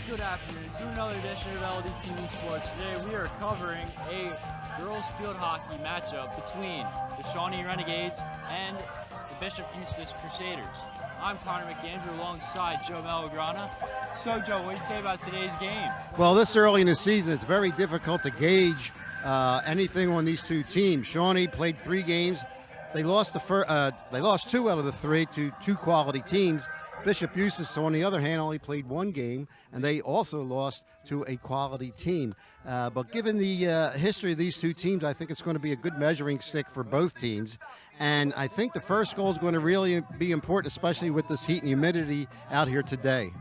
Good afternoon to another edition of LDTV Sports. Today we are covering a girls field hockey matchup between the Shawnee Renegades and the Bishop Eustace Crusaders. I'm Connor McAndrew alongside Joe Malagrana. So Joe, what do you say about today's game? Well, this early in the season, it's very difficult to gauge anything on these two teams. Shawnee played 3 games. They lost they lost 2 out of the 3 to 2 quality teams. Bishop Eustace, on the other hand, only played 1 game, and they also lost to a quality team. But given the history of these two teams, I think it's going to be a good measuring stick for both teams. And I think the first goal is going to really be important, especially with this heat and humidity out here today.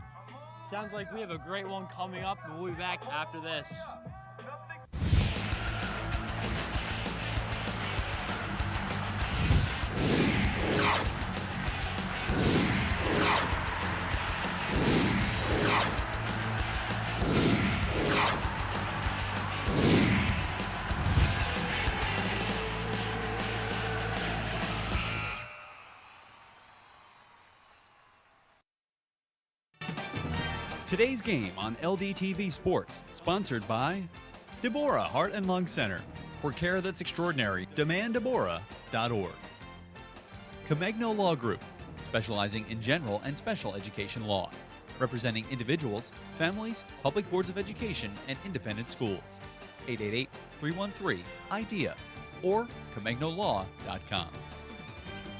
Sounds like we have a great one coming up, and we'll be back after this. Today's game on LDTV Sports, sponsored by Deborah Heart and Lung Center. For care that's extraordinary, demanddeborah.org. Comegno Law Group, specializing in general and special education law, representing individuals, families, public boards of education, and independent schools. 888-313-IDEA or ComegnoLaw.com.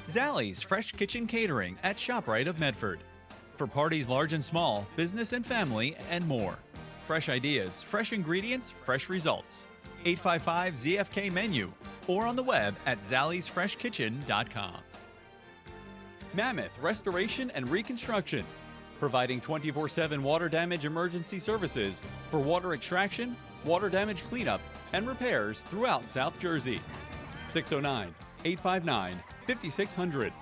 Zallie's Fresh Kitchen Catering at ShopRite of Medford. For parties large and small, business and family, and more. Fresh ideas, fresh ingredients, fresh results. 855-ZFK menu or on the web at zalliesfreshkitchen.com. Mammoth Restoration and Reconstruction, providing 24/7 water damage emergency services for water extraction, water damage cleanup, and repairs throughout South Jersey. 609-859-5600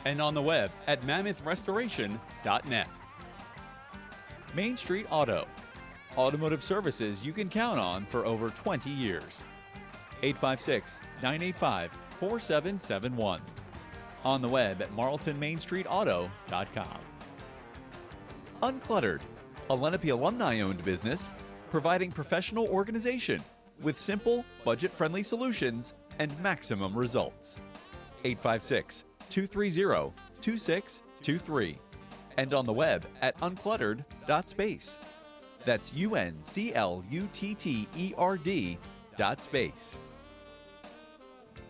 and on the web at mammothrestoration.net. Main Street Auto, automotive services you can count on for over 20 years. 856-985-4771. On the web at marltonmainstreetauto.com. Uncluttered, a Lenape alumni-owned business providing professional organization with simple, budget-friendly solutions and maximum results. 856-230-2623 and on the web at uncluttered.space. That's UNCLUTTERD.space.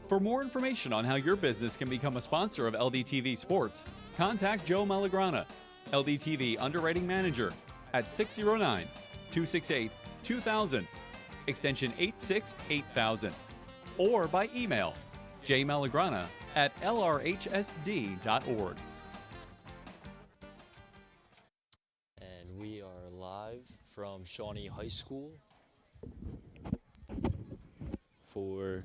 For more information on how your business can become a sponsor of LDTV Sports, contact Joe Malagrana, LDTV Underwriting Manager, at 609-268-2000, extension 868,000, or by email jmalagrana@lrhsd.org. And we are live from Shawnee High School for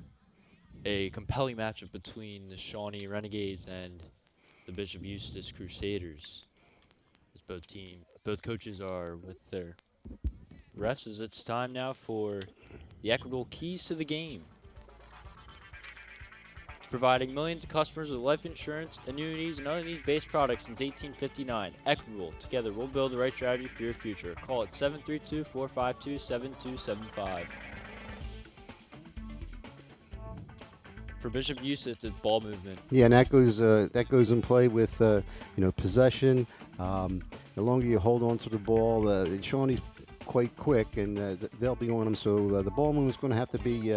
a compelling matchup between the Shawnee Renegades and the Bishop Eustace Crusaders. As both coaches are with their refs, as it's time now for the Equitable Keys to the Game. Providing millions of customers with life insurance, annuities, and other needs-based products since 1859. Equitable. Together, we'll build the right strategy for your future. Call it 732-452-7275. For Bishop Eustace, it's ball movement. Yeah, and that goes in play with possession. The longer you hold on to the ball, Shawnee's quite quick, and they'll be on them. So the ball movement's going to have to be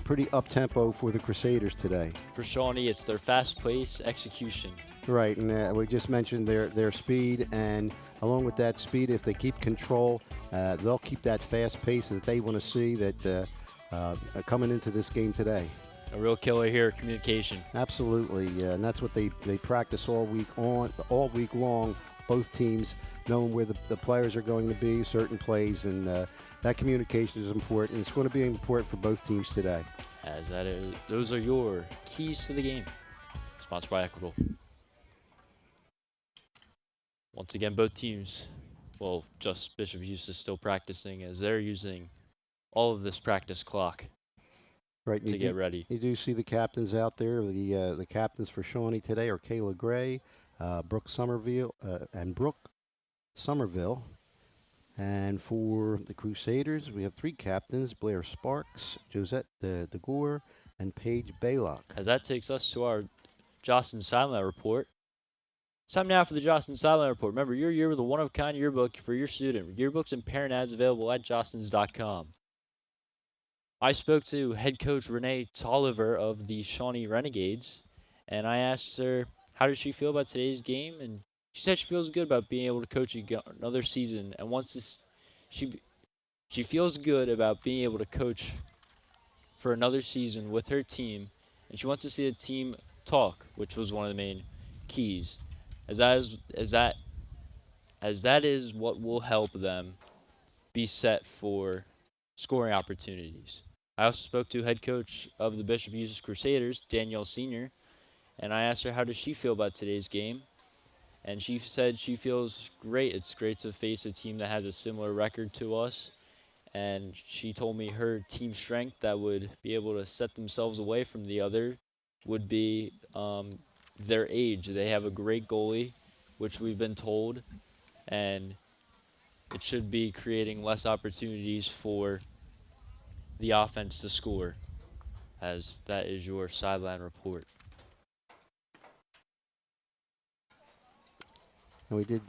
pretty up tempo for the Crusaders today. For Shawnee, it's their fast pace execution. Right, and we just mentioned their speed, and along with that speed, if they keep control, they'll keep that fast pace that they want to see that coming into this game today. A real killer here, communication. Absolutely, and that's what they practice all week long. Both teams knowing where the players are going to be, certain plays, and that communication is important. It's going to be important for both teams today. As that is, those are your keys to the game. Sponsored by Equitable. Once again, both teams, well, just Bishop Eustace still practicing as they're using all of this practice clock. Right, to get ready. You do see the captains out there. The captains for Shawnee today are Kayla Gray, Brooke Somerville, And for the Crusaders, we have 3 captains: Blair Sparks, Josette DeGore, and Paige Baylock. As that takes us to our Jostin Silent Report. It's time now for the Jostin Silent Report. Remember, your year with a one-of-a-kind yearbook for your student. Yearbooks and parent ads available at jostins.com. I spoke to head coach Renee Tolliver of the Shawnee Renegades, and I asked her how does she feel about today's game, and she said she feels good about being able to coach another season, and she feels good about being able to coach for another season with her team, and she wants to see the team talk, which was one of the main keys, as that is what will help them be set for scoring opportunities. I also spoke to head coach of the Bishop Eustace Crusaders, Danielle Sr., and I asked her how does she feel about today's game, and she said she feels great. It's great to face a team that has a similar record to us, and she told me her team strength that would be able to set themselves away from the other would be their age. They have a great goalie, which we've been told, and it should be creating less opportunities for the offense to score, as that is your sideline report. And we did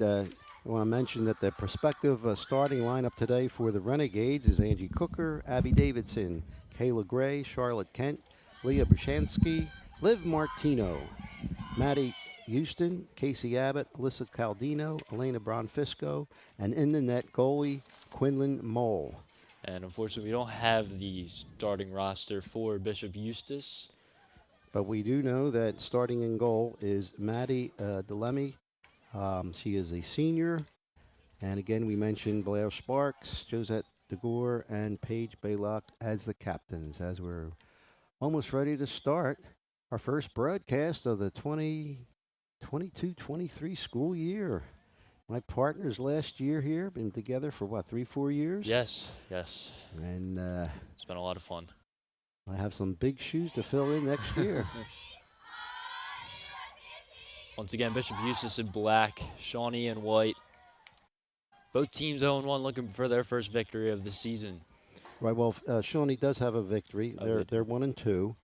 want to mention that the prospective starting lineup today for the Renegades is Angie Cooker, Abby Davidson, Kayla Gray, Charlotte Kent, Leah Brashansky, Liv Martino, Maddie Houston, Casey Abbott, Alyssa Caldino, Elena Bronfisco, and in the net goalie Quinlan Mole. And unfortunately, we don't have the starting roster for Bishop Eustace. But we do know that starting in goal is Maddie Delemy. She is a senior. And again, we mentioned Blair Sparks, Josette DeGore, and Paige Baylock as the captains, as we're almost ready to start our first broadcast of the 2022-23 school year. My partners last year here, been together for what, 3-4 years? Yes. And It's been a lot of fun. I have some big shoes to fill in next year. Once again, Bishop Eustace in black, Shawnee in white. Both teams 0-1, looking for their first victory of the season. Right, well, Shawnee does have a victory. Oh, They're 1-2.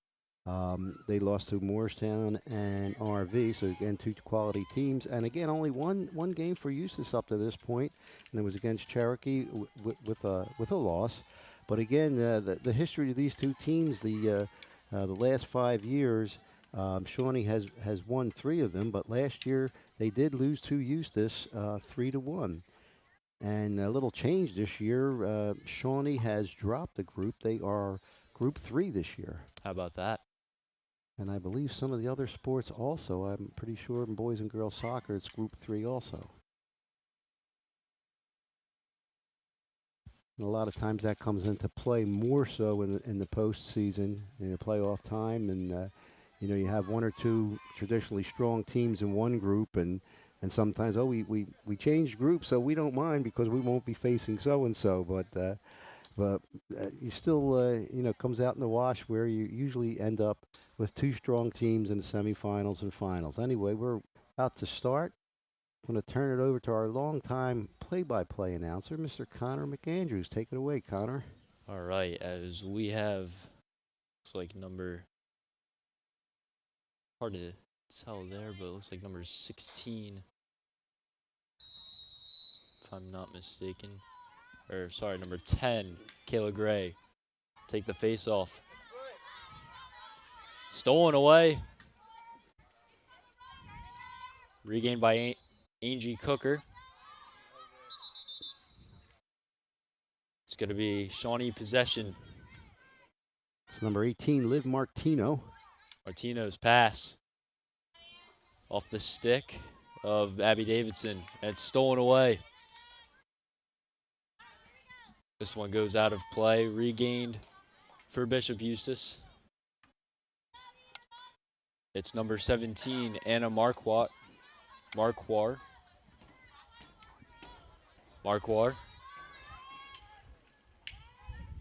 They lost to Morristown and RV, so again, 2 quality teams. And again, only one game for Eustace up to this point, and it was against Cherokee with a loss. But again, the history of these 2 teams, the last 5 years, Shawnee has won 3 of them, but last year they did lose to Eustace 3-1. And a little change this year, Shawnee has dropped a group. They are Group 3 this year. How about that? And I believe some of the other sports also. I'm pretty sure in boys and girls soccer, it's Group 3 also. And a lot of times that comes into play more so in the postseason, in the playoff time. And, you have 1 or 2 traditionally strong teams in one group. And sometimes, we changed groups, so we don't mind because we won't be facing so-and-so. But you still, comes out in the wash where you usually end up with 2 strong teams in the semifinals and finals. Anyway, we're about to start. I'm going to turn it over to our longtime play-by-play announcer, Mr. Connor McAndrews. Take it away, Connor. All right, as we have, looks like hard to tell there, but it looks like number 16, if I'm not mistaken. Or, sorry, number 10, Kayla Gray. Take the face off. Stolen away. Regained by Angie Cooker. It's going to be Shawnee possession. It's number 18, Liv Martino. Martino's pass. Off the stick of Abby Davidson. And it's stolen away. This one goes out of play. Regained for Bishop Eustace. It's number 17, Anna Marquardt.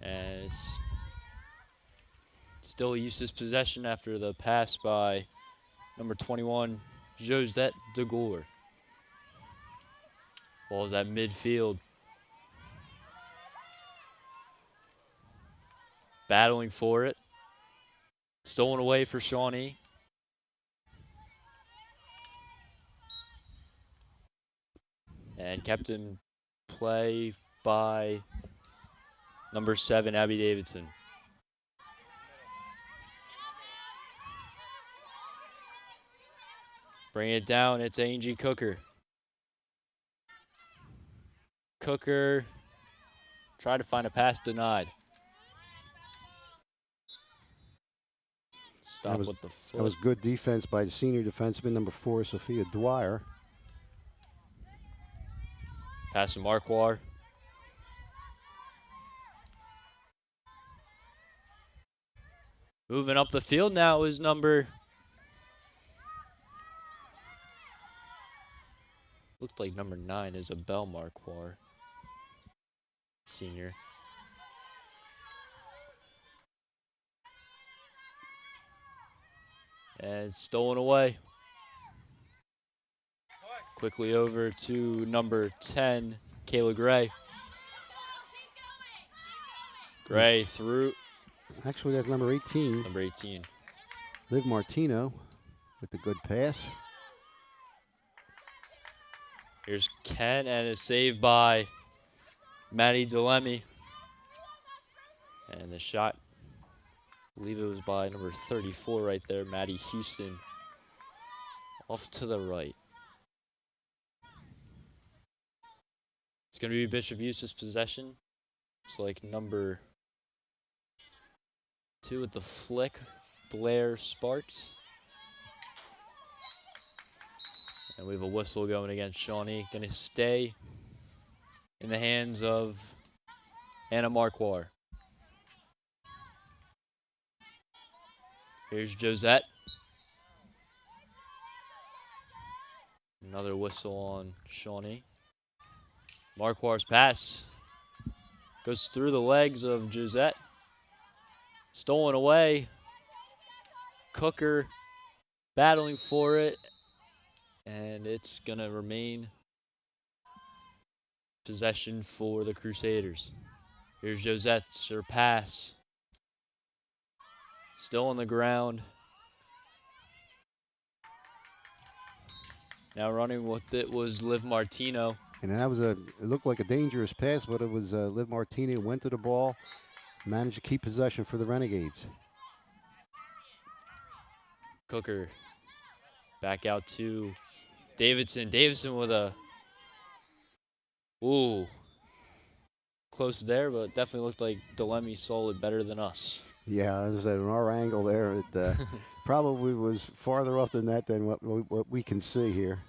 And it's still Eustace possession after the pass by number 21, Josette DeGore. Ball's at midfield. battling for it. Stolen away for Shawnee. And kept in play by number 7, Abby Davidson. Bring it down, it's Angie Cooker. Cooker tried to find a pass, denied. Stop with the foot. That was good defense by the senior defenseman, number 4, Sophia Dwyer. Pass to Marquardt. Moving up the field now is number... Looked like number 9, Isabel Marquardt. Senior. And stolen away. Quickly over to number 10, Kayla Gray. Gray through. Actually, that's number 18. Number 18. Liv Martino with the good pass. Here's Ken, and it's saved by Maddie Delemy. And the shot, I believe it was by number 34 right there, Maddie Houston. Off to the right. It's going to be Bishop Eustace possession. It's like number 2 with the flick, Blair Sparks. And we have a whistle going against Shawnee. Going to stay in the hands of Anna Marquardt. Here's Josette. Another whistle on Shawnee. Marquardt's pass goes through the legs of Josette. Stolen away. Cooker battling for it. And it's going to remain possession for the Crusaders. Here's Josette's her pass. Still on the ground. Now running with it was Liv Martino. And that was it looked like a dangerous pass, but it was Liv Martino went to the ball, managed to keep possession for the Renegades. Cooker back out to Davidson. Davidson with a, close there, but definitely looked like Delemy saw it better than us. Yeah, it was at our angle there. It probably was farther off than that than what we can see here.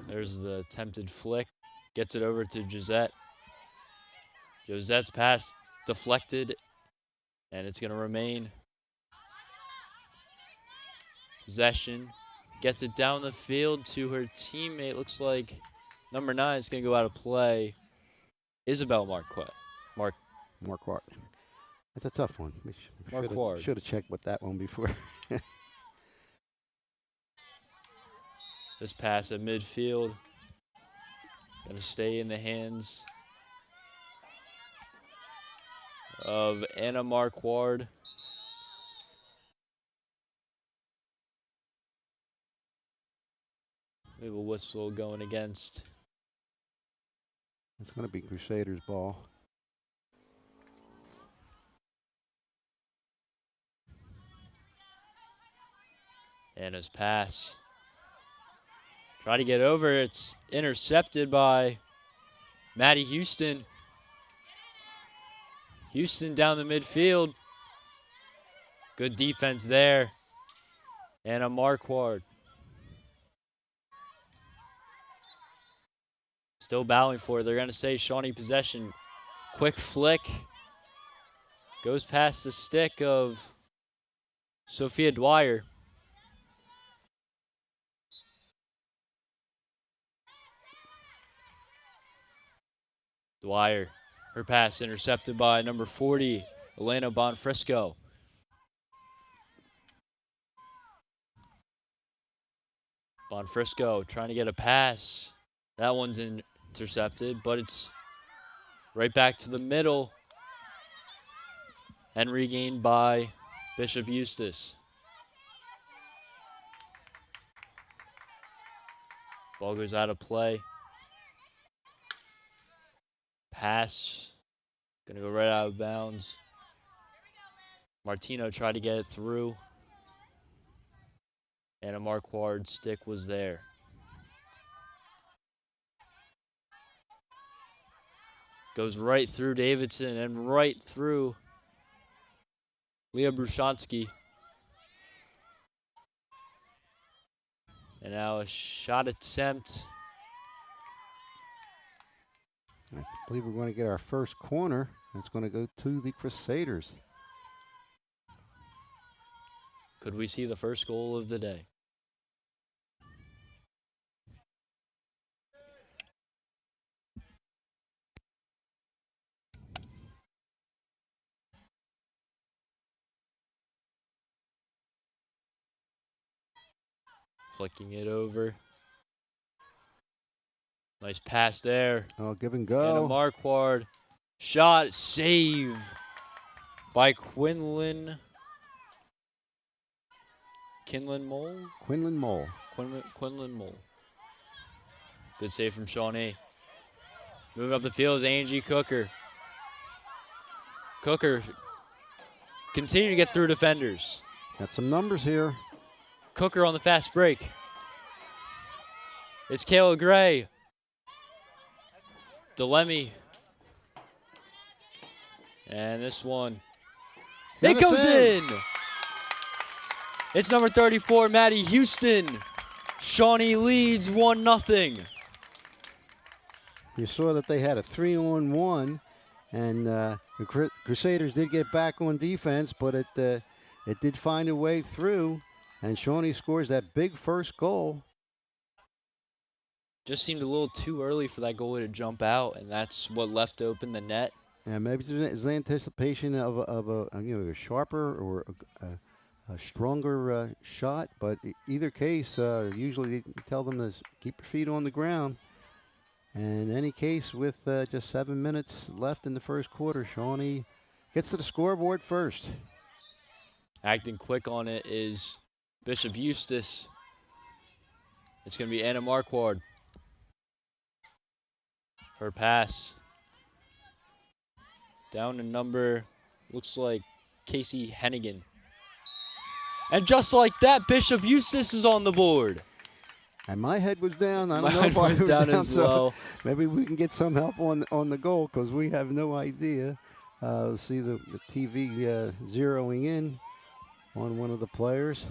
There's the attempted flick. Gets it over to Josette. Josette's pass deflected, and it's going to remain possession. Gets it down the field to her teammate. Looks like number 9 is going to go out of play. Isabel Marquardt. Marquardt. That's a tough one. We Marquardt. should have checked with that one before. This pass at midfield. Going to stay in the hands of Anna Marquardt. We have a whistle going against. It's going to be Crusaders' ball. Anna's pass. Try to get over. It's intercepted by Maddie Houston. Houston down the midfield. Good defense there. Anna Marquardt. Still battling for it. They're going to say Shawnee possession. Quick flick. Goes past the stick of Sophia Dwyer. Dwyer, her pass intercepted by number 40, Elena Bonfrisco. Bonfrisco trying to get a pass. That one's intercepted, but it's right back to the middle. and regained by Bishop Eustace. Ball goes out of play. Pass. Gonna go right out of bounds. Martino tried to get it through. And a Marquard stick was there. Goes right through Davidson and right through Leah Brushansky. And now a shot attempt. I believe we're going to get our first corner. It's going to go to the Crusaders. Could we see the first goal of the day? Flicking it over. Nice pass there. Oh, give and And go. a Marquard shot, save by Quinlan Mole? Quinlan Mole. Quinlan Mole. Good save from Shawnee. Moving up the field is Angie Cooker. Cooker continue to get through defenders. Got some numbers here. Cooker on the fast break. It's Kayla Gray. DeLemme. And this one. And It goes in. It's number 34, Maddie Houston. Shawnee leads 1-0. You saw that they had a 3-on-1, and the Crusaders did get back on defense, but it did find a way through, and Shawnee scores that big first goal. Just seemed a little too early for that goalie to jump out, and that's what left open the net. And maybe it's the anticipation of a sharper or a stronger shot, but either case, usually they tell them to keep your feet on the ground. And in any case, with just 7 minutes left in the first quarter, Shawnee gets to the scoreboard first. Acting quick on it is Bishop Eustace. It's going to be Anna Marquard. Her pass. Down to number, looks like Casey Hennigan. And just like that, Bishop Eustace is on the board. And my head was down. I My don't know head if I was down as so well. Maybe we can get some help on the goal because we have no idea. See the TV zeroing in on one of the players.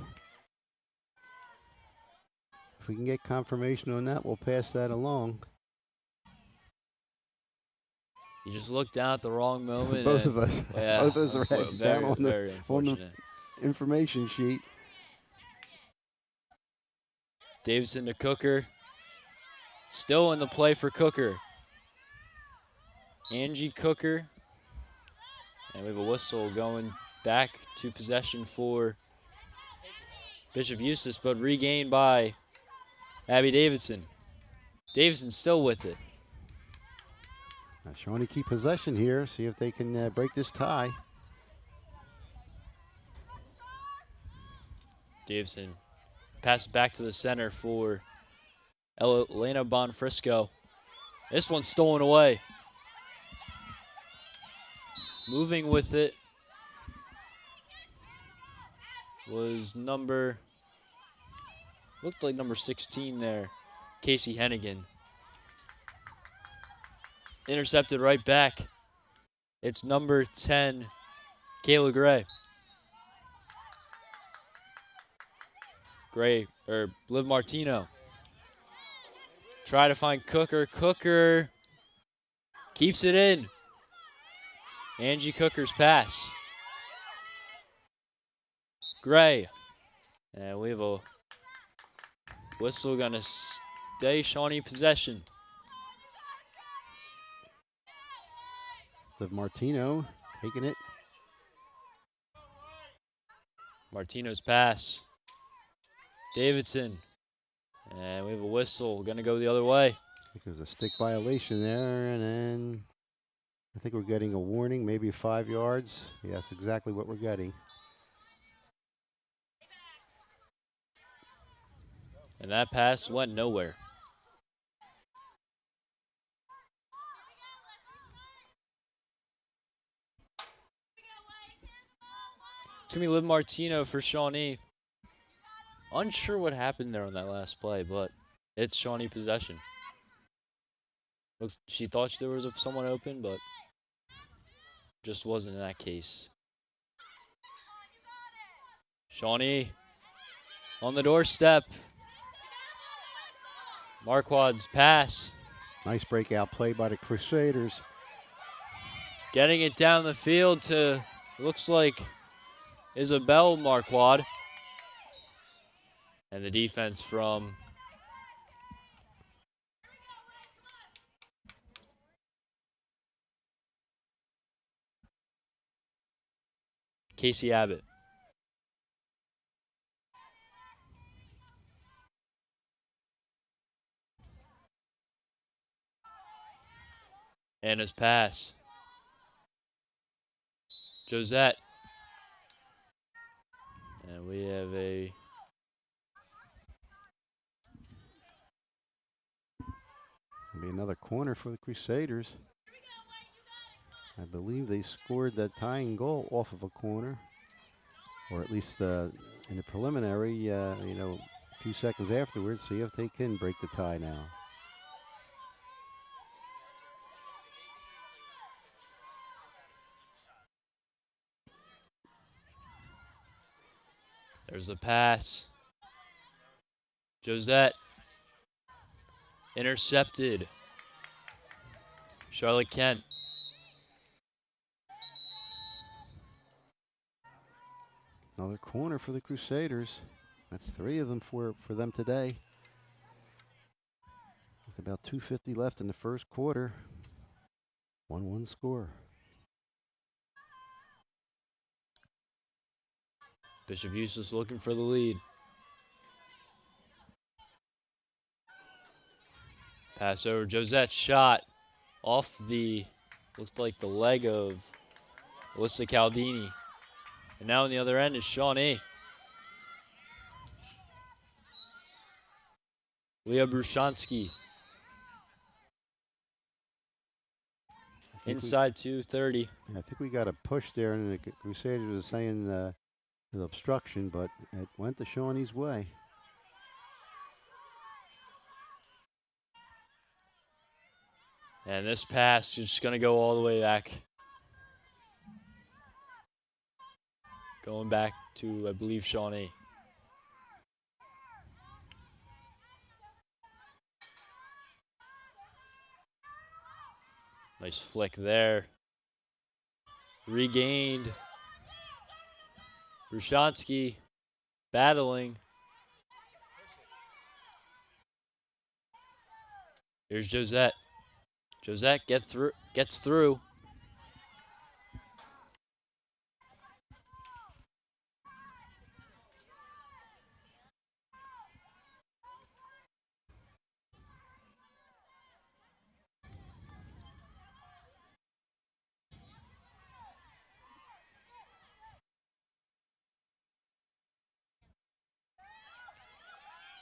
If we can get confirmation on that, we'll pass that along. You just looked down at the wrong moment. Both and- of us. Yeah, Both of us are very, heading down on very the unfortunate. information sheet. Davidson to Cooker. Still in the play for Cooker. Angie Cooker. And we have a whistle going back to possession for Bishop Eustace, but regained by Abby Davidson. Davidson still with it. Now Shawnee keep possession here. See if they can break this tie. Davidson passes back to the center for Elena Bonfrisco. This one's stolen away. Moving with it was looked like number 16 there, Casey Hennigan. Intercepted right back. It's number 10, Kayla Gray. Liv Martino. Try to find Cooker. Cooker keeps it in. Angie Cooker's pass. Gray. And we have a whistle gonna stay Shawnee possession. Liv Martino taking it. Martino's pass. Davidson. And we have a whistle. Gonna go the other way. I think there's a stick violation there, and then I think we're getting a warning, maybe 5 yards. Yes, exactly what we're getting. And that pass went nowhere. It's going to be Liv Martino for Shawnee. Unsure what happened there on that last play, but it's Shawnee possession. She thought there was someone open, but just wasn't in that case. Shawnee on the doorstep. Marquard's pass. Nice breakout play by the Crusaders. Getting it down the field to, looks like, Isabel Marquard. And the defense from Casey Abbott. And his pass. Josette. And we have a Be another corner for the Crusaders. I believe they scored that tying goal off of a corner, or at least in the preliminary, a few seconds afterwards. See if they can break the tie now. There's a pass. Josette. Intercepted. Charlotte Kent. Another corner for the Crusaders. That's 3 of them for them today. With about 2:50 left in the first quarter. 1-1 score. Bishop Eustace looking for the lead. Pass over. Josette's shot off the, looked like the leg of Alyssa Caldini. And now on the other end is Shawnee. Leah Brushansky. Inside 2:30. I think we got a push there, and the Crusaders was saying the obstruction, but it went the Shawnee's way. And this pass is just going to go all the way back. Going back to, I believe, Shawnee. Nice flick there. Regained. Brushansky battling. Here's Josette. Josette gets through.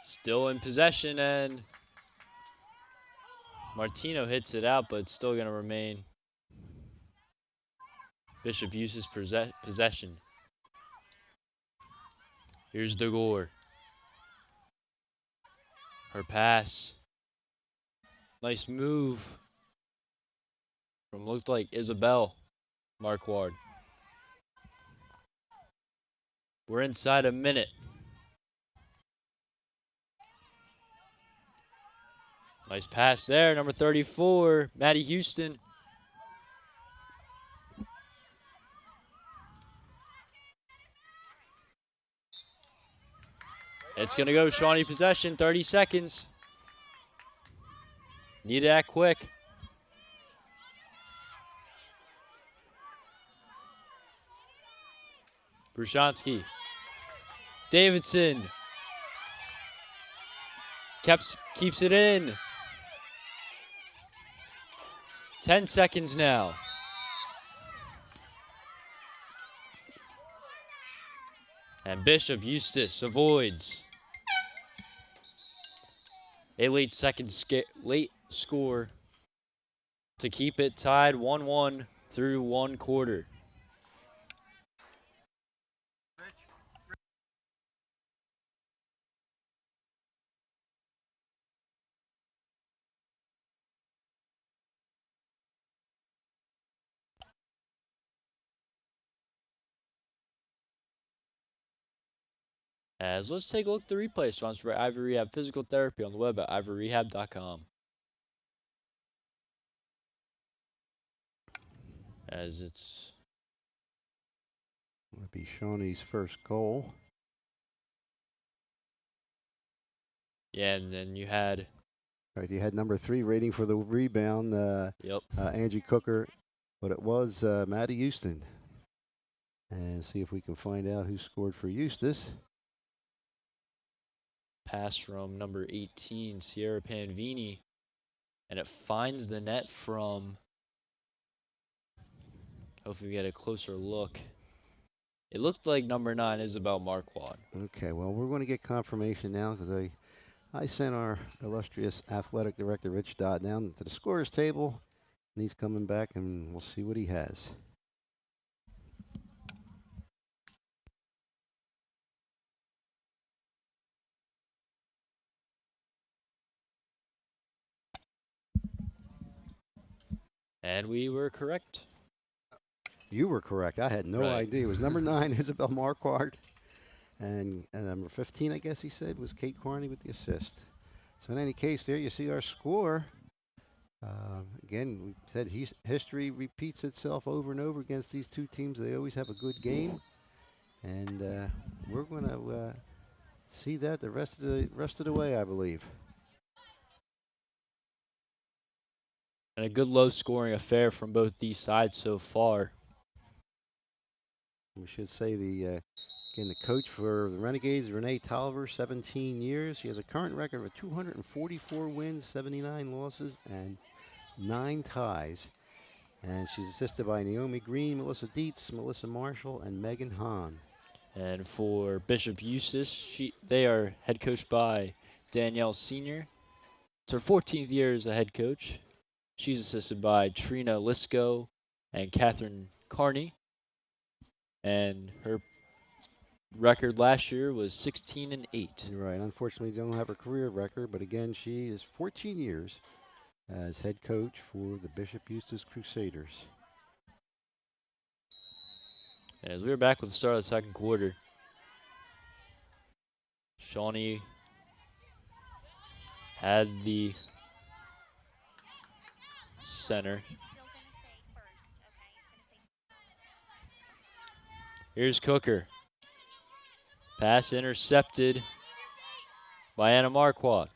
Still in possession, and Martino hits it out, but it's still going to remain Bishop Eustace possession. Here's DeGore. Her pass. Nice move from, looked like, Isabel Marquard. We're inside a minute. Nice pass there, number 34, Maddie Houston. It's going to go Shawnee possession, 30 seconds. Need to act quick. Brushansky. Davidson. Keeps it in. 10 seconds now. And Bishop Eustace avoids a late score to keep it tied 1-1 through one quarter. As let's take a look at the replay sponsored by Ivory Rehab Physical Therapy on the web at ivoryrehab.com. As it's That'll be Shawnee's first goal. yeah, and then you had Right, you had number 3 rating for the rebound, Angie Cooker, but it was Maddie Houston. And see if we can find out who scored for Eustace. pass from number 18, Sierra Panvini, and it finds the net from, hopefully we get a closer look. It looked like number 9, Isabel Marquardt. Okay, well, we're going to get confirmation now because I sent our illustrious athletic director, Rich Dodd, down to the scorer's table, and he's coming back, and we'll see what he has. And we were correct. You were correct. I had no idea. It was number 9, Isabel Marquardt, and number 15, I guess he said, was Kate Carney with the assist. So in any case, there you see our score. Again, we said history repeats itself over and over against these two teams. They always have a good game, and we're going to see that the rest of the way, I believe. And a good low-scoring affair from both these sides so far. We should say again, the coach for the Renegades, Renee Tolliver, 17 years. She has a current record of 244 wins, 79 losses, and 9 ties. And she's assisted by Naomi Green, Melissa Dietz, Melissa Marshall, and Megan Hahn. And for Bishop Eustace, they are head coached by Danielle Senior. It's her 14th year as a head coach. She's assisted by Trina Lisco and Catherine Carney. And her record last year was 16-8. You're right. Unfortunately, don't have a career record, but again, she is 14 years as head coach for the Bishop Eustace Crusaders. As we are back with the start of the second quarter, Shawnee had the center. Here's Cooker. Pass intercepted by Anna Marquardt.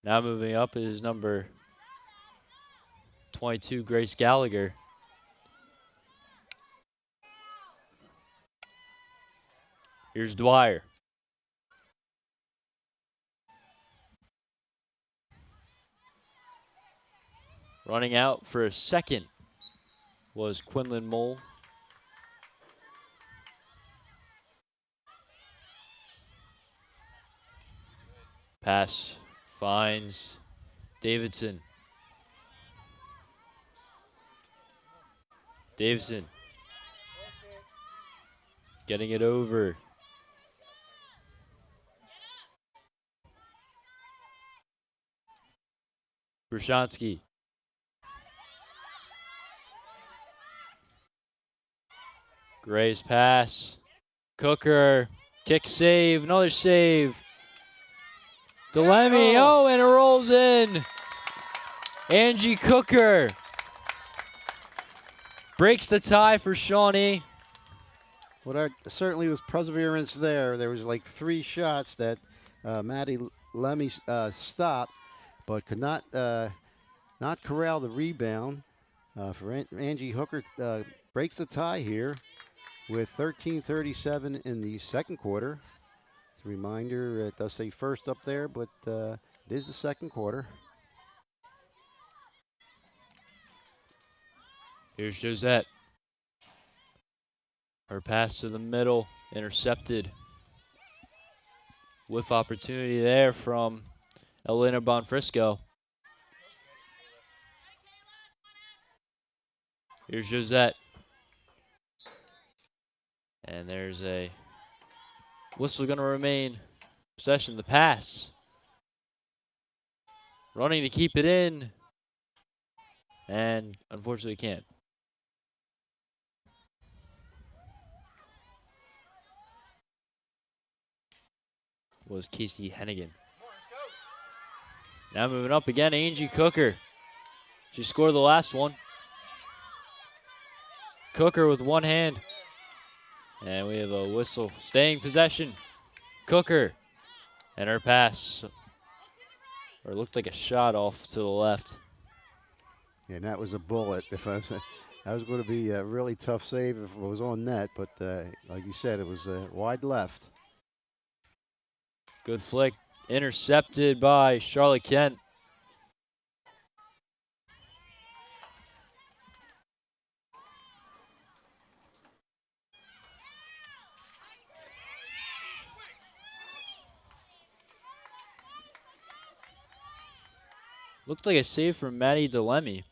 Now moving up is number 22, Grace Gallagher. Here's Dwyer. Running out for a second was Quinlan Mole. Pass finds Davidson. Davidson getting it over. Brushansky. Gray's pass. Cooker. Kick save. Another save. Delemy. Oh, and it rolls in. Angie Cooker breaks the tie for Shawnee. Well, there certainly was perseverance there. There was like 3 shots that Maddie Lemmy stopped, but could not corral the rebound. For Angie Hooker breaks the tie here with 13:37 in the second quarter. As a reminder, it does say first up there, but it is the second quarter. Here's Josette. Her pass to the middle, intercepted. With opportunity there from Elena Bonfrisco. Here's Josette. And there's a whistle going to remain. Possession, the pass. Running to keep it in. And unfortunately can't. Was Casey Hennigan. Now moving up again, Angie Cooker. She scored the last one. Cooker with one hand. And we have a whistle. Staying possession. Cooker. And her pass. Or it looked like a shot off to the left. Yeah, and that was a bullet. If I was, that was going to be a really tough save if it was on net, but like you said, it was wide left. Good flick. Intercepted by Charlotte Kent. Looked like a save from Maddie DeLemme.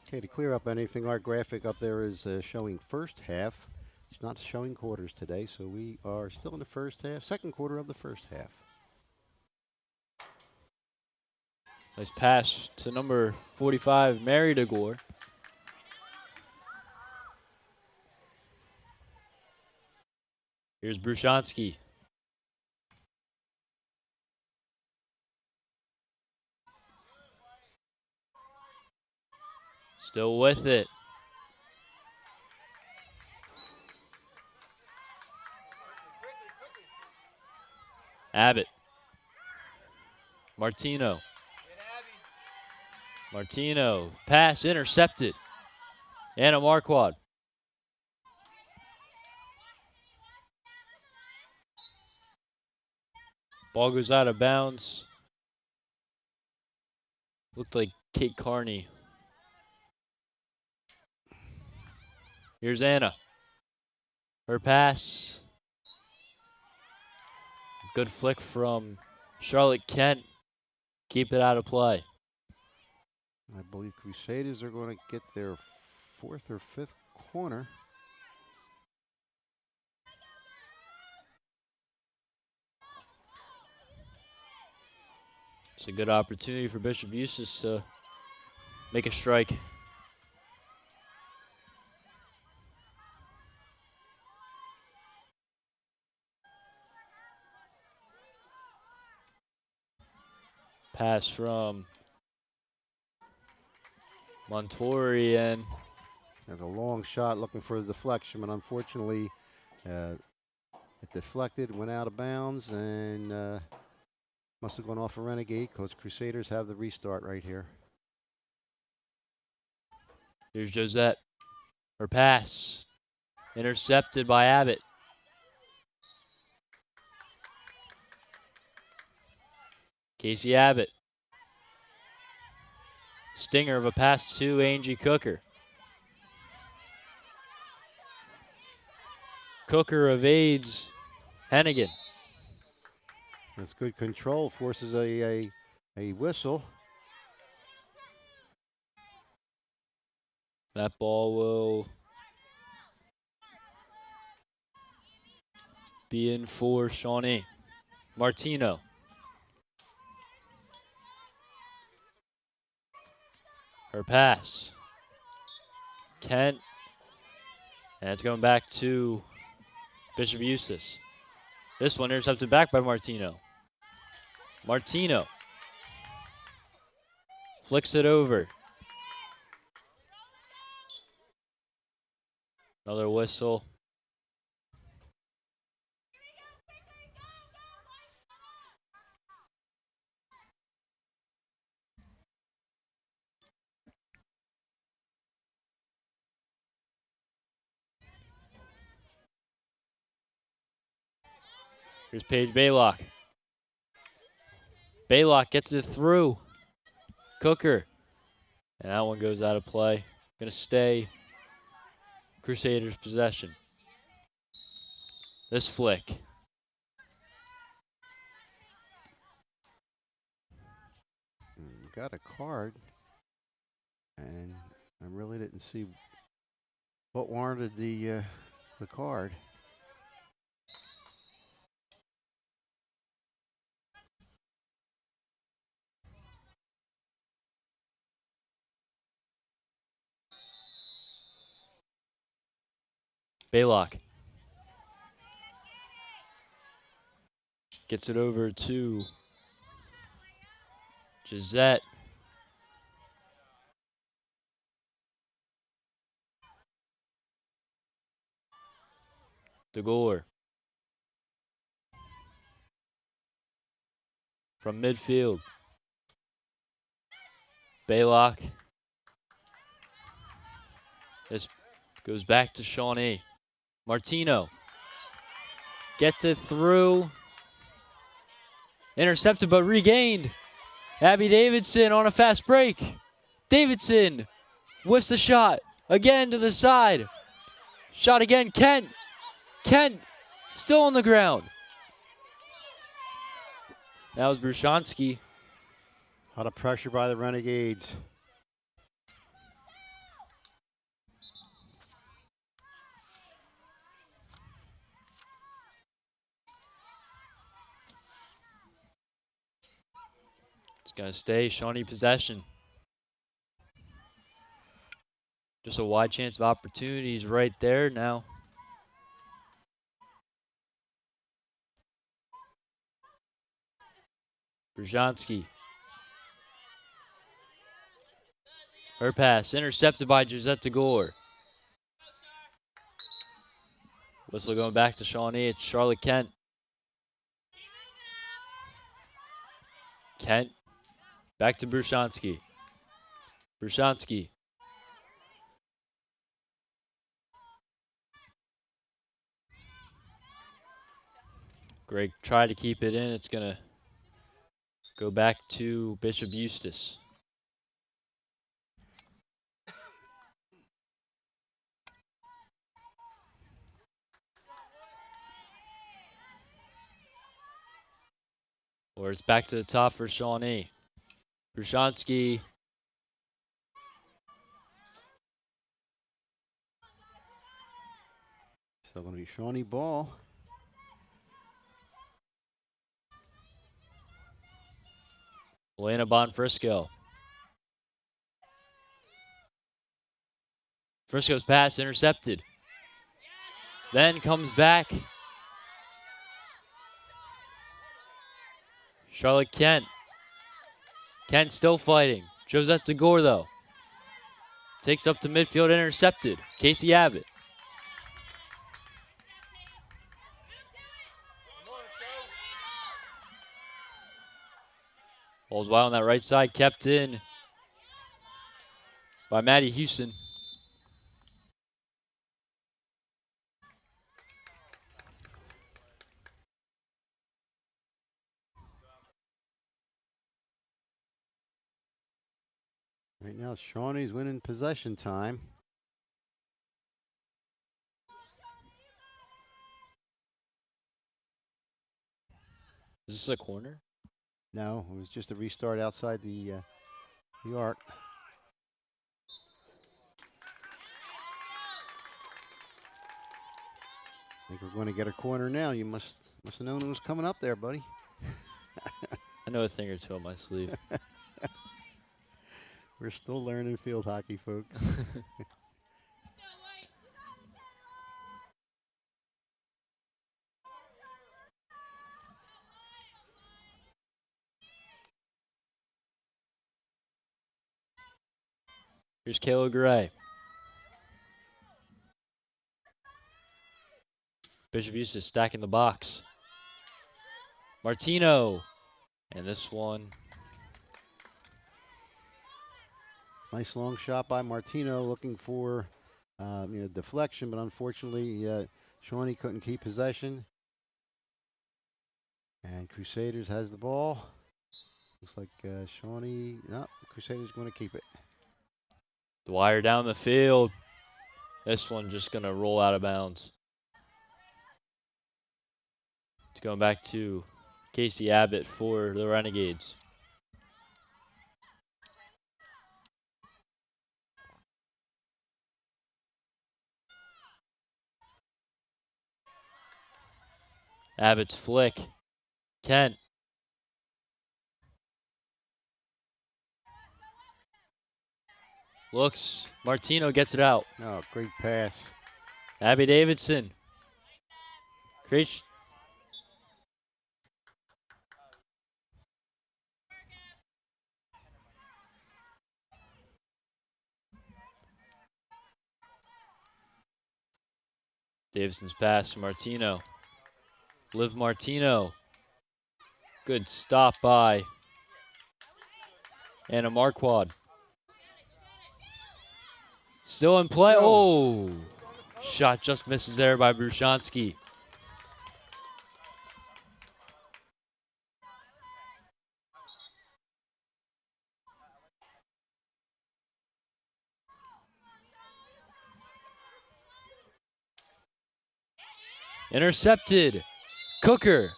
Okay, to clear up anything, our graphic up there is showing first half. It's not showing quarters today, so we are still in the first half, second quarter of the first half. Nice pass to number 45, Mary DeGore. Here's Brushansky. Still with it. Abbott. Martino. Martino. Pass intercepted. Anna Marquardt. Ball goes out of bounds. Looked like Kate Carney. Here's Anna. Her pass. Good flick from Charlotte Kent. Keep it out of play. I believe Crusaders are going to get their fourth or fifth corner. It's a good opportunity for Bishop Eustace to make a strike. Pass from Montori, and there's a long shot looking for the deflection, but unfortunately it deflected, went out of bounds, and must have gone off a Renegade because Crusaders have the restart right here. Here's Josette. Her pass intercepted by Abbott. Casey Abbott. Stinger of a pass to Angie Cooker. Cooker evades Hennigan. That's good control, forces a whistle. That ball will be in for Shawnee. Martino. Her pass. Kent. And it's going back to Bishop Eustace. This one intercepted back by Martino. Martino. Flicks it over. Another whistle. Here's Paige Baylock. Baylock gets it through. Cooker. And that one goes out of play. Gonna stay Crusaders' possession. this flick. Got a card, and I really didn't see what warranted the card. Baylock gets it over to Gisette. DeGore from midfield. Baylock. This goes back to Shawnee. Martino gets it through. Intercepted but regained. Abby Davidson on a fast break. Davidson whiffs the shot. Again to the side. Shot again. Kent. Kent still on the ground. That was Brushansky. A lot of pressure by the Renegades. It's going to stay Shawnee possession. Just a wide chance of opportunities right there now. Brzezinski. Her pass intercepted by Gisette DeGore. Whistle going back to Shawnee. It's Charlotte Kent. Kent. Back to Brushansky. Brushansky. Greg tried to keep it in. It's going to go back to Bishop Eustace. Or it's back to the top for Shawnee. Brushansky. Still going to be Shawnee ball. Elena Bonfrisco. Frisco's pass intercepted. Then comes back. Charlotte Kent. Kent still fighting. Josette DeGore, though. Takes up to midfield, intercepted. Casey Abbott. Ball's wide on that right side, kept in by Maddie Houston. Right now, Shawnee's winning possession time. Is this a corner? No, it was just a restart outside the arc. I think we're going to get a corner now. You must have known it was coming up there, buddy. I know a thing or two on my sleeve. We're still learning field hockey, folks. Here's Kayla Gray. Bishop Eustace stacking the box. Martino. And this one. Nice long shot by Martino, looking for deflection, but unfortunately Shawnee couldn't keep possession. And Crusaders has the ball. Looks like Shawnee, no, Crusaders going to keep it. Dwyer down the field. This one just going to roll out of bounds. It's going back to Casey Abbott for the Renegades. Abbott's flick. Kent. Looks. Martino gets it out. Oh, great pass. Abby Davidson. Creech. Davidson's pass to Martino. Liv Martino. Good stop by Anna Marquardt. Still in play. Oh, shot just misses there by Brushansky. Intercepted. Cooker.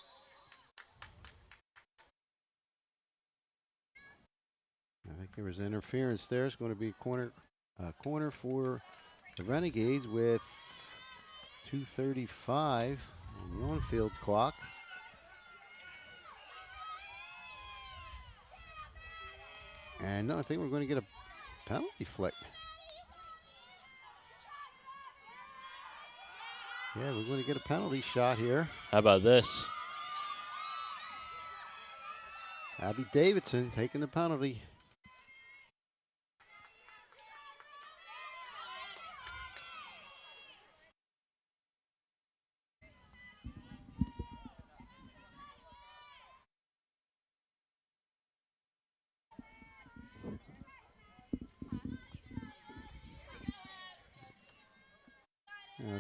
I think there was interference there. It's going to be a corner for the Renegades with 2:35 on the on-field clock. And no, I think we're going to get a penalty flick. Yeah, we're going to get a penalty shot here. How about this? Abby Davidson taking the penalty.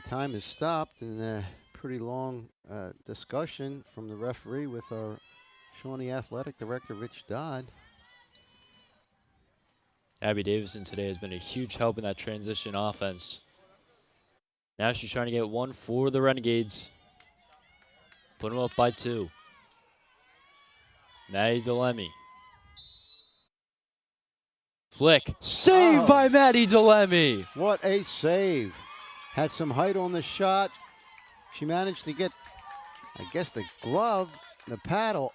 Time has stopped, and a pretty long discussion from the referee with our Shawnee Athletic Director, Rich Dodd. Abby Davidson today has been a huge help in that transition offense. Now she's trying to get one for the Renegades. Put them up by 2. Maddie DeLemme. Flick. Saved by Maddie DeLemme. What a save. Had some height on the shot. She managed to get, I guess, the glove, the paddle,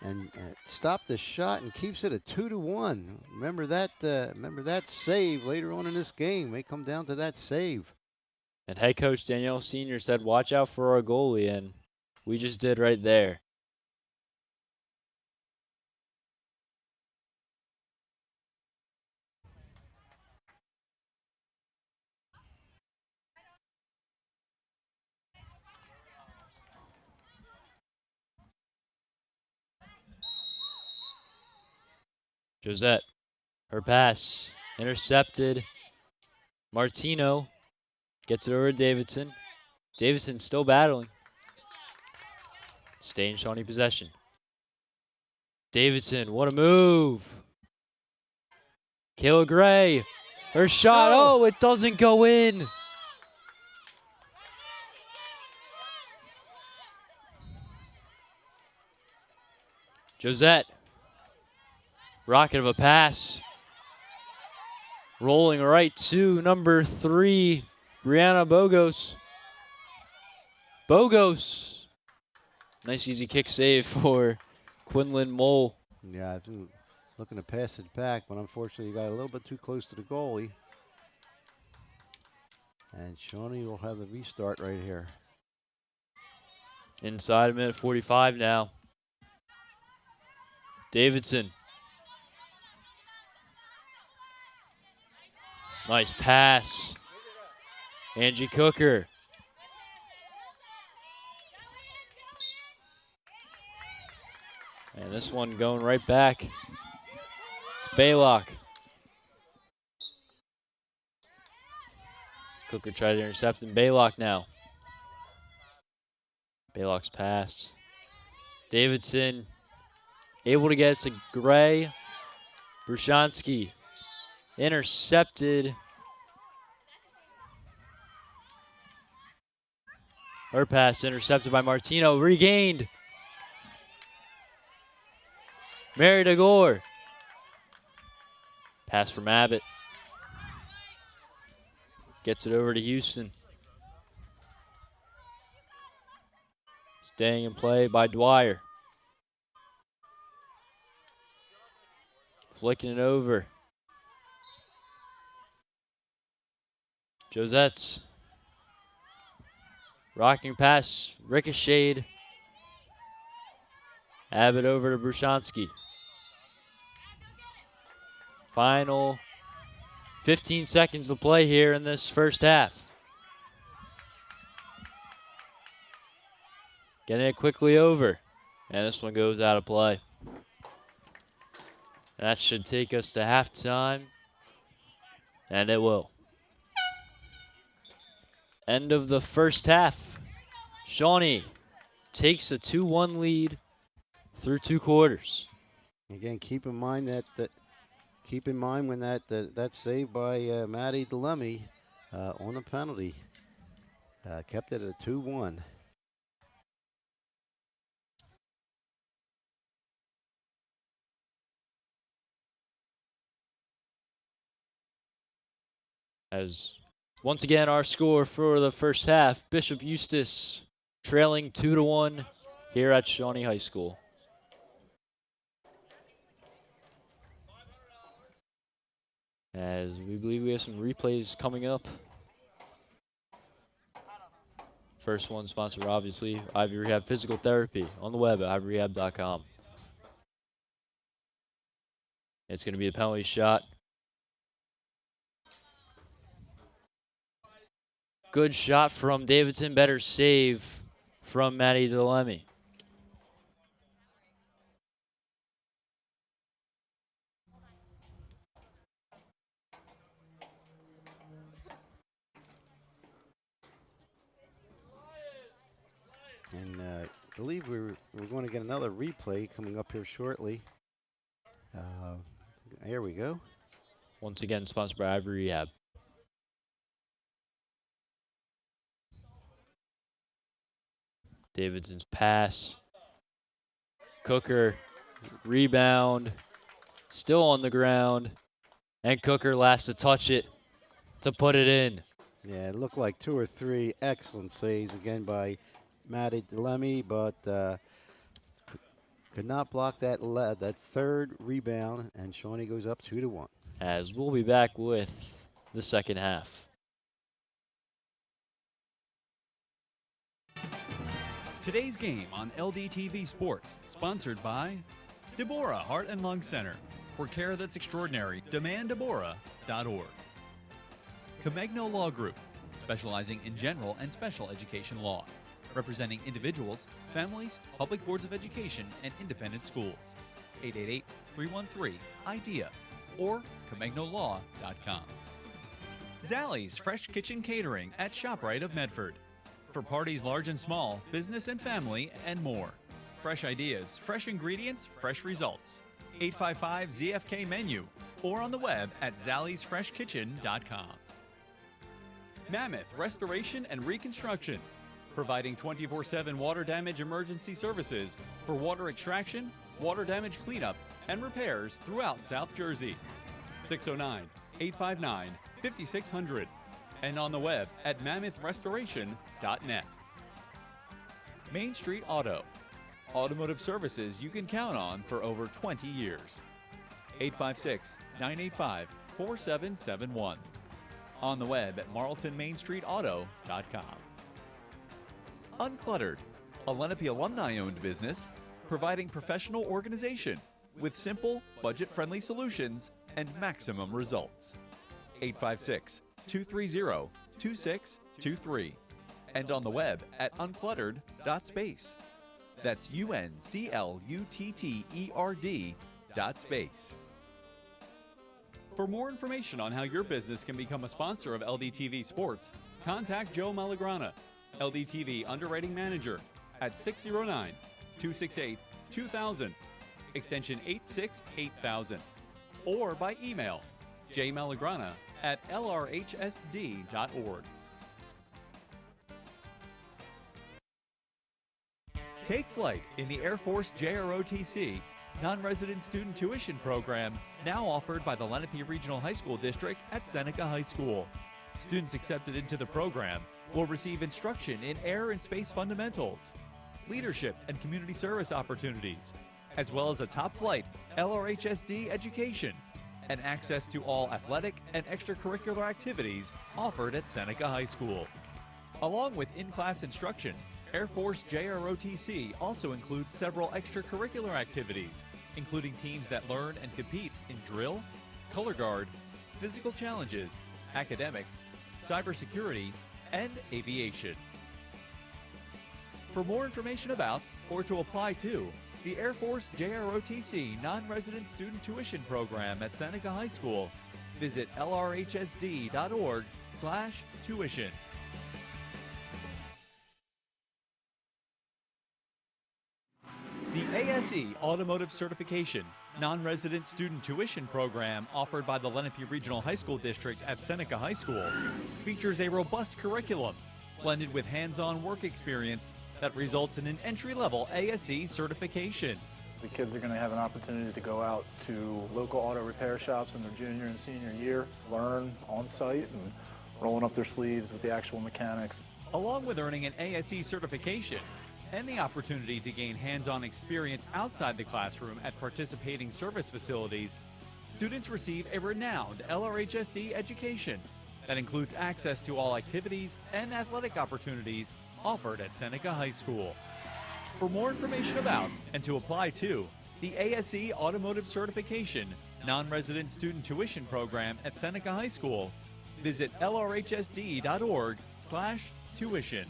and stop the shot and keeps it at 2-1. Remember that save later on in this game. May come down to that save. And head coach Danielle Sr. said, watch out for our goalie, and we just did right there. Josette, her pass, intercepted. Martino gets it over to Davidson. Davidson still battling. Stay in Shawnee possession. Davidson, what a move. Kayla Gray, her shot, oh, it doesn't go in. Josette. Rocket of a pass. Rolling right to number 3, Brianna Bogos. Bogos. Nice easy kick save for Quinlan Mole. Yeah, I've been looking to pass it back, but unfortunately you got a little bit too close to the goalie. And Shawnee will have the restart right here. Inside a minute 45 now. Davidson. Nice pass. Angie Cooker. And this one going right back. It's Baylock. Cooker tried to intercept and Baylock now. Baylock's pass. Davidson able to get it to Gray. Brushansky. Intercepted. Her pass intercepted by Martino. Regained. Mary DeGore. Pass from Abbott. Gets it over to Houston. Staying in play by Dwyer. Flicking it over. Josettes. Rocking pass. Ricocheted. Abbott over to Brushansky. Final 15 seconds to play here in this first half. Getting it quickly over. And this one goes out of play. That should take us to halftime. And it will. End of the first half. Shawnee takes a 2-1 lead through 2 quarters. Again, keep in mind when that save by Maddie DeLemme on a penalty kept it at a 2-1. As once again our score for the first half, Bishop Eustace trailing 2-1 here at Shawnee High School. As we believe we have some replays coming up. First one sponsored obviously Ivy Rehab Physical Therapy on the web at ivyrehab.com. It's going to be a penalty shot. Good shot from Davidson, better save from Maddie DeLemme. And I believe we're going to get another replay coming up here shortly. Here we go. Once again, sponsored by Ivy Rehab. Davidson's pass. Cooker, rebound, still on the ground. And Cooker last to touch it to put it in. Yeah, it looked like 2 or 3 excellent saves again by Maddie DeLemme, but could not block that third rebound, and Shawnee goes up 2-1. As we'll be back with the second half. Today's game on LDTV Sports, sponsored by Deborah Heart and Lung Center. For care that's extraordinary, demanddeborah.org. Comegno Law Group, specializing in general and special education law, representing individuals, families, public boards of education, and independent schools. 888-313-IDEA or ComegnoLaw.com. Zallie's Fresh Kitchen Catering at ShopRite of Medford. For parties large and small, business and family, and more. Fresh ideas, fresh ingredients, fresh results. 855-ZFK menu or on the web at zalliesfreshkitchen.com. Mammoth Restoration and Reconstruction, providing 24/7 water damage emergency services for water extraction, water damage cleanup, and repairs throughout South Jersey. 609-859-5600 and on the web at mammothrestoration.net. Main Street Auto, automotive services you can count on for over 20 years. 856-985-4771. On the web at marltonmainstreetauto.com. Uncluttered, a Lenape alumni-owned business providing professional organization with simple, budget-friendly solutions and maximum results. 856-230-2623 and on the web at uncluttered.space. That's UNCLUTTERD.space. For more information on how your business can become a sponsor of LDTV Sports, contact Joe Malagrana, LDTV Underwriting Manager, at 609-268-2000, extension 868,000, or by email jmalagrana@lrhsd.org. Take flight in the Air Force JROTC non-resident student tuition program, now offered by the Lenape Regional High School District at Seneca High School. Students accepted into the program will receive instruction in air and space fundamentals, leadership and community service opportunities, as well as a top-flight LRHSD education and access to all athletic and extracurricular activities offered at Seneca High School. Along with in-class instruction, Air Force JROTC also includes several extracurricular activities, including teams that learn and compete in drill, color guard, physical challenges, academics, cybersecurity, and aviation. For more information about, or to apply to, the Air Force JROTC non-resident student tuition program at Seneca High School, visit lrhsd.org/tuition. The ASE Automotive Certification non-resident student tuition program offered by the Lenape Regional High School District at Seneca High School features a robust curriculum blended with hands-on work experience that results in an entry-level ASE certification. The kids are going to have an opportunity to go out to local auto repair shops in their junior and senior year, learn on-site and rolling up their sleeves with the actual mechanics. Along with earning an ASE certification and the opportunity to gain hands-on experience outside the classroom at participating service facilities, students receive a renowned LRHSD education that includes access to all activities and athletic opportunities offered at Seneca High School. For more information about and to apply to the ASE Automotive Certification non-resident student tuition program at Seneca High School, visit lrhsd.org/tuition.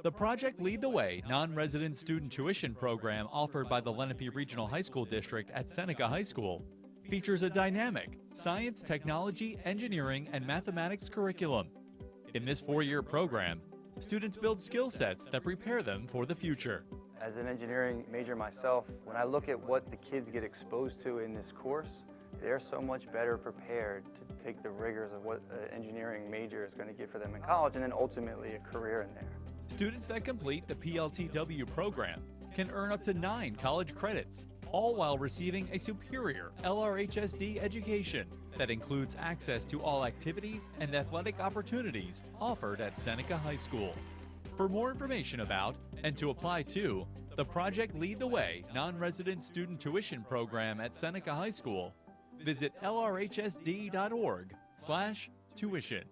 The Project Lead the Way non-resident student tuition program offered by the Lenape Regional High School District at Seneca High School features a dynamic science, technology, engineering, and mathematics curriculum. In this 4-year program, students build skill sets that prepare them for the future. As an engineering major myself, when I look at what the kids get exposed to in this course, they're so much better prepared to take the rigors of what an engineering major is going to give for them in college and then ultimately a career in there. Students that complete the PLTW program can earn up to 9 college credits, all while receiving a superior LRHSD education that includes access to all activities and athletic opportunities offered at Seneca High School. For more information about and to apply to the Project Lead the Way non-resident student tuition program at Seneca High School, visit lrhsd.org/tuition.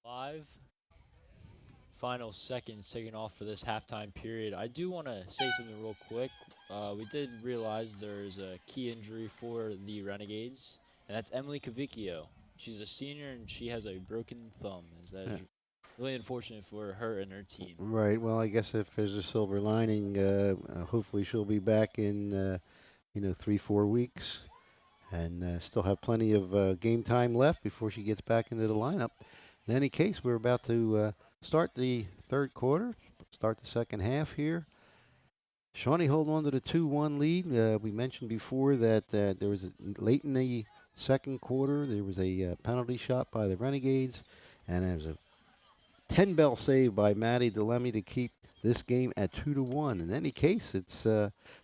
Live. Final seconds taking off for this halftime period. I do want to say something real quick. We did realize there's a key injury for the Renegades, and that's Emily Cavicchio. She's a senior, and she has a broken thumb. That is really unfortunate for her and her team. Right. Well, I guess if there's a silver lining, hopefully she'll be back in, 3-4 weeks, and still have plenty of game time left before she gets back into the lineup. In any case, we're about to start the third quarter, start the second half here. Shawnee holding on to the 2-1 lead. We mentioned before that there was late in the second quarter, there was a penalty shot by the Renegades, and there was a 10-bell save by Maddie DeLemme to keep this game at 2-1. In any case, it's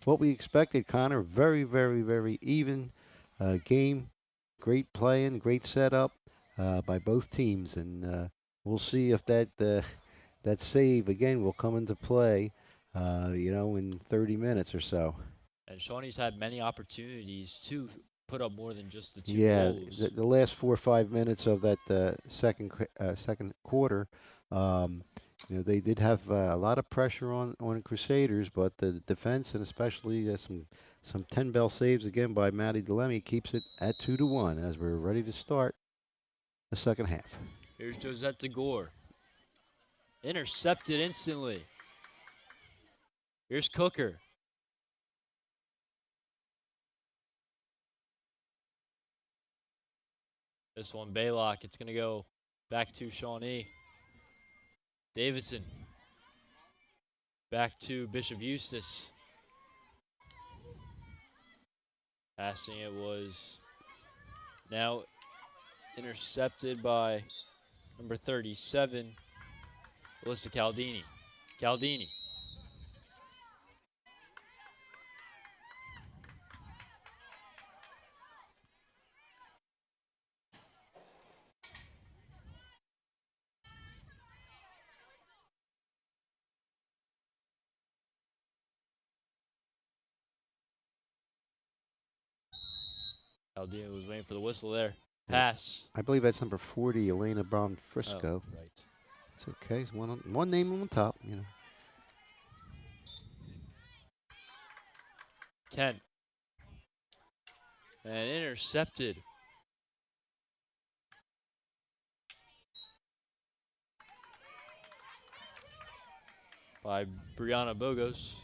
what we expected, Connor. Very, very, very even game. Great playing, great setup by both teams, and we'll see if that save again will come into play, in 30 minutes or so. And Shawnee's had many opportunities to put up more than just the 2 goals. The last 4 or 5 minutes of that second quarter, they did have a lot of pressure on Crusaders, but the defense and especially some 10-bell saves again by Maddie DeLemme keeps it at 2-1 as we're ready to start the second half. Here's Josette DeGore. Intercepted instantly. Here's Cooker. This one, Baylock. It's going to go back to Shawnee. Davidson. Back to Bishop Eustace. Passing it was now intercepted by number 37, Alyssa Caldini. Caldini. Caldini was waiting for the whistle there. Pass. I believe that's number 40, Elena Brown Frisco. Oh, right. It's okay. It's one name on top, you know. Kent. And intercepted. By Brianna Bogos.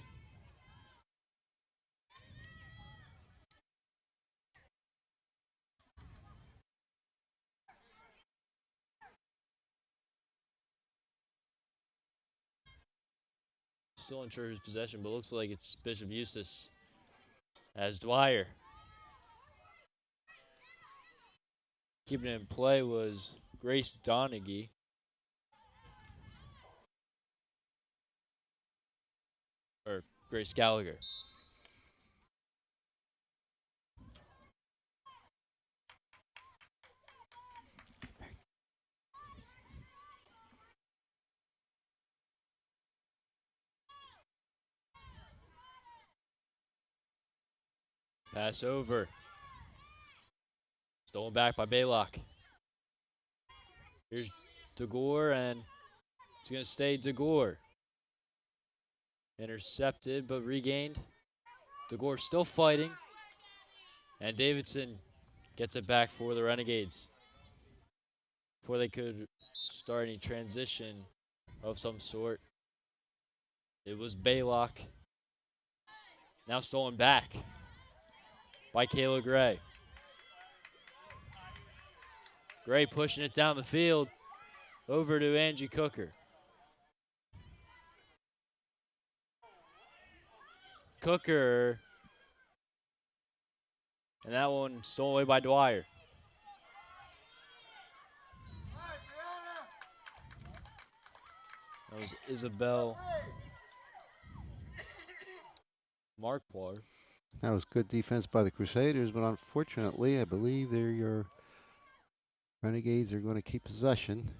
Still unsure whose possession, but looks like it's Bishop Eustace as Dwyer. Keeping it in play was Grace Donaghy. Or Grace Gallagher. Pass over. Stolen back by Baylock. Here's DeGore, and it's going to stay DeGore. Intercepted, but regained. DeGore still fighting. And Davidson gets it back for the Renegades. Before they could start any transition of some sort, it was Baylock. Now stolen back by Kayla Gray. Gray pushing it down the field over to Angie Cooker. Cooker. And that one stolen away by Dwyer. That was Isabel Marquardt. That was good defense by the Crusaders, but unfortunately, I believe your Renegades are going to keep possession.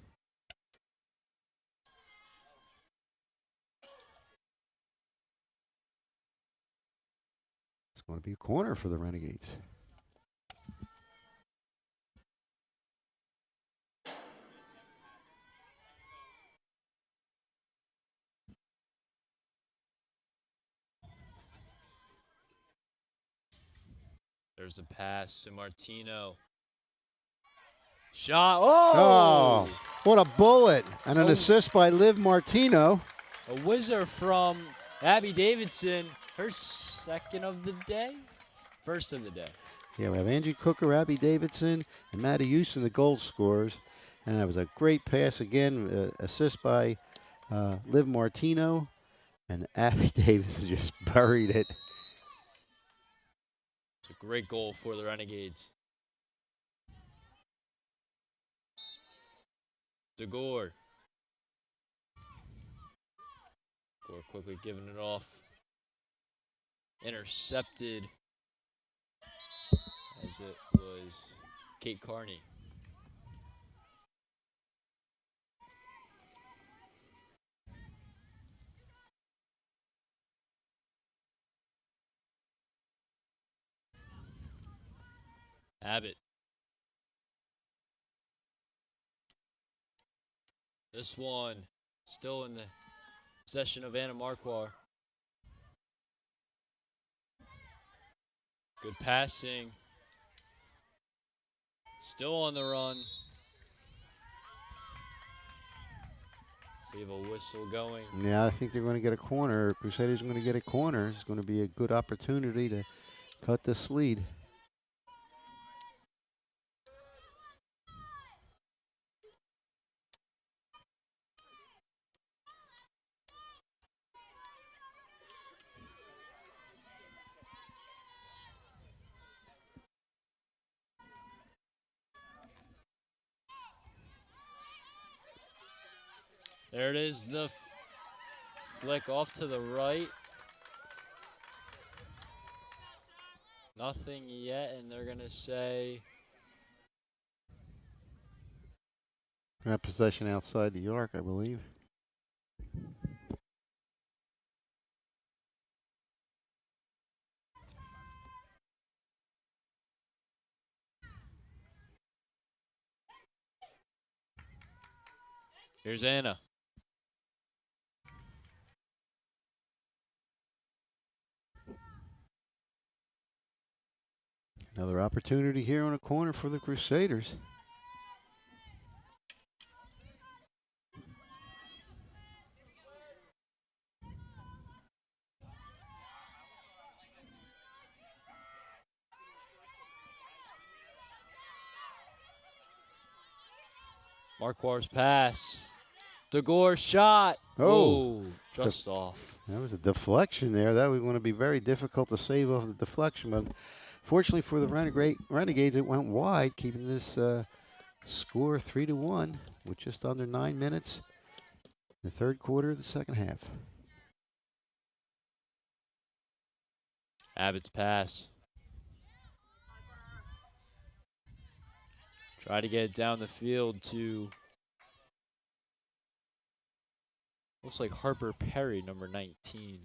It's going to be a corner for the Renegades. There's a pass to Martino. Shot. Oh! What a bullet. And an assist by Liv Martino. A whizzer from Abby Davidson. Her second of the day? First of the day. Yeah, we have Angie Cooker, Abby Davidson, and Maddie Houston, the goal scorers. And that was a great pass again. Assist by Liv Martino. And Abby Davidson just buried it. It's a great goal for the Renegades. DeGore. Gore quickly giving it off. Intercepted as it was Kate Carney. Abbott. This one still in the possession of Anna Marquardt. Good passing. Still on the run. We have a whistle going. Yeah, I think they're going to get a corner. Crusaders are going to get a corner. It's going to be a good opportunity to cut this lead. There it is, the flick off to the right. Nothing yet, and they're going to say That possession outside the arc, I believe. here's Anna. Another opportunity here on a corner for the Crusaders. Marquardt's pass. DeGore shot. Oh. Just off. That was a deflection there. That was going to be very difficult to save off the deflection, but fortunately for the Renegades, it went wide, keeping this score 3-1 with just under 9 minutes in the third quarter of the second half. Abbott's pass. Try to get it down the field to, looks like Harper Perry, number 19.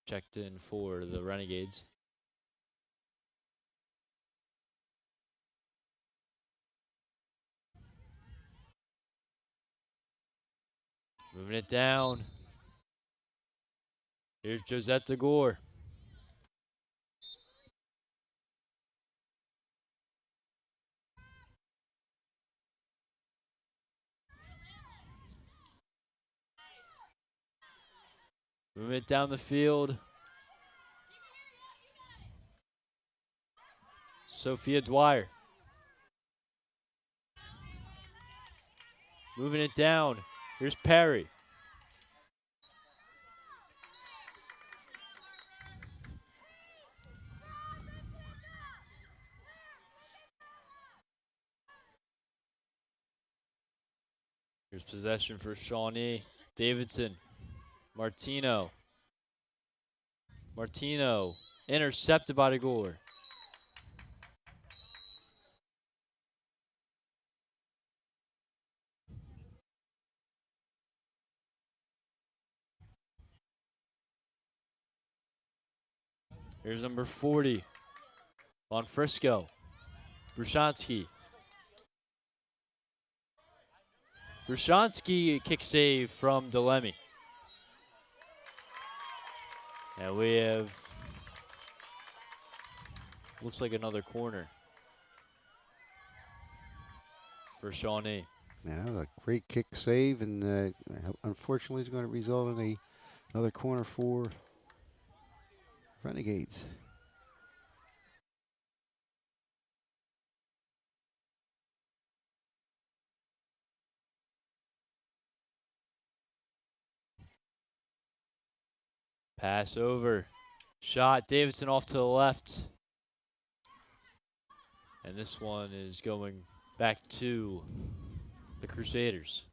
Checked in for the Renegades. Moving it down. Here's Josette DeGore. Moving it down the field. Sophia Dwyer. Moving it down. Here's Perry. Here's possession for Shawnee. Davidson. Martino. Intercepted by DeGore. Here's number 40. On Frisco. Brushansky. Kick save from Delemy. And we have, looks like another corner for Shawnee. Yeah, a great kick save, and unfortunately it's going to result in another corner for Renegades. Pass over. Shot. Davidson off to the left. And this one is going back to the Crusaders.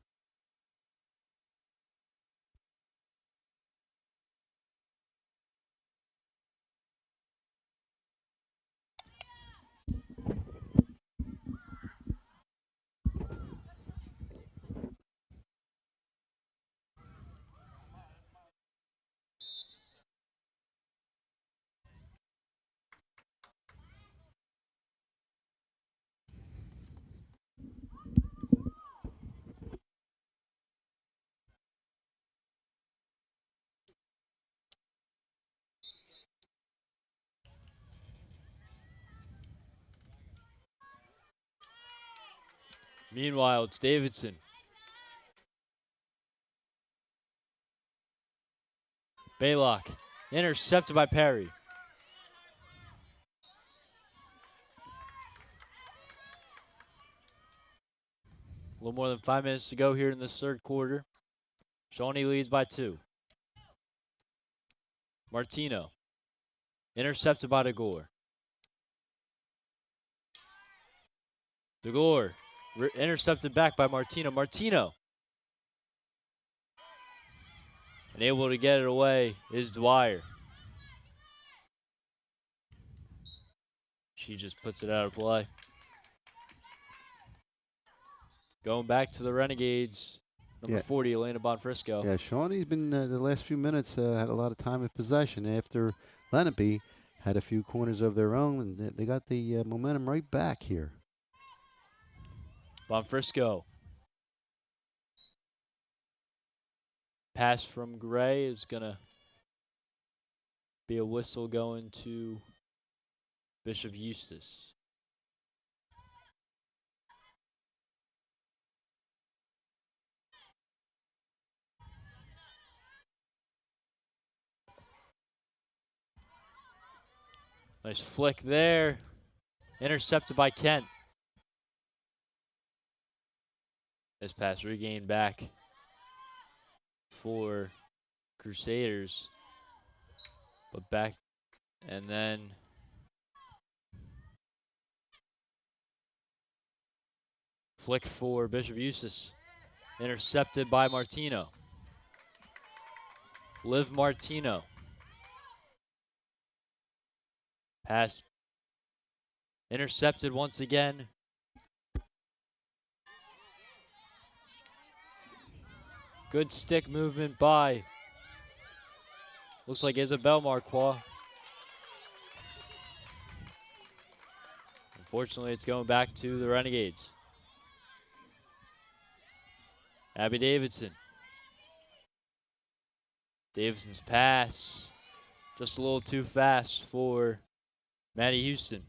Meanwhile, it's Davidson. Baylock. Intercepted by Perry. A little more than 5 minutes to go here in this third quarter. Shawnee leads by 2. Martino. Intercepted by DeGore. DeGore Intercepted back by Martino. Martino. And able to get it away is Dwyer. She just puts it out of play. Going back to the Renegades. Number 40, Elena Bonfrisco. Yeah, Shawnee's been the last few minutes had a lot of time in possession after Lenape had a few corners of their own, and they got the momentum right back here. Bonfrisco. Pass from Gray is going to be a whistle going to Bishop Eustace. Nice flick there. Intercepted by Kent. This pass regained back for Crusaders. But back, and then flick for Bishop Eustace. Intercepted by Martino. Liv Martino. Pass intercepted once again. Good stick movement by, looks like Isabel Marquardt. Unfortunately, it's going back to the Renegades. Abby Davidson. Davidson's pass, just a little too fast for Maddie Houston.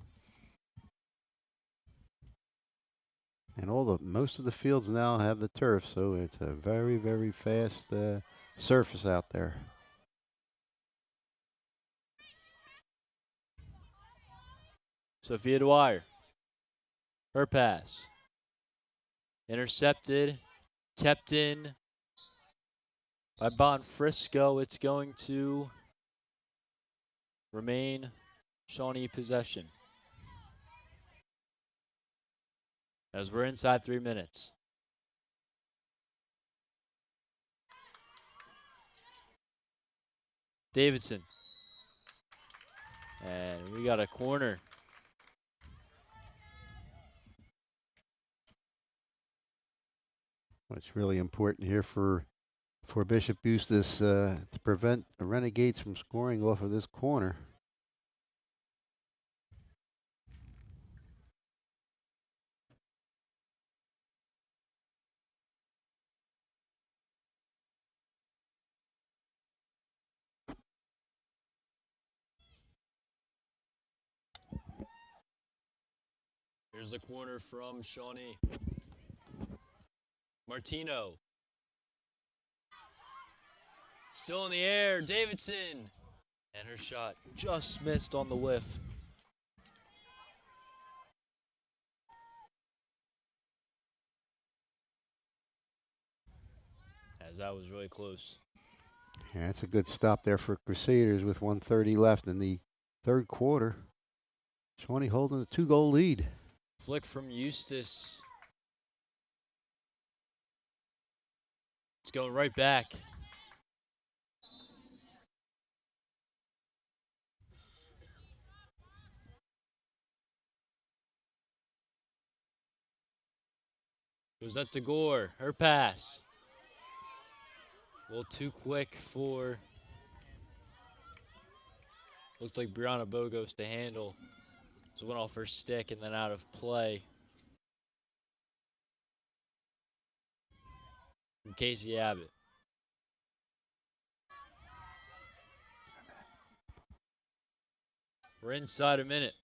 And most of the fields now have the turf, so it's a very, very fast surface out there. Sophia Dwyer. Her pass. Intercepted. Kept in by Bonfrisco. It's going to remain Shawnee possession, as we're inside 3 minutes. Davidson. And we got a corner. It's really important here for Bishop Eustace to prevent the Renegades from scoring off of this corner. Here's the corner from Shawnee. Martino. Still in the air, Davidson. And her shot just missed on the whiff. As that was really close. Yeah, that's a good stop there for Crusaders with 1:30 left in the third quarter. Shawnee holding a 2-goal lead. Flick from Eustace. It's going right back. Goes up to Gore. Her pass. A little too quick for, looks like Brianna Bogos to handle. So went off her stick and then out of play. From Casey Abbott. We're inside a minute.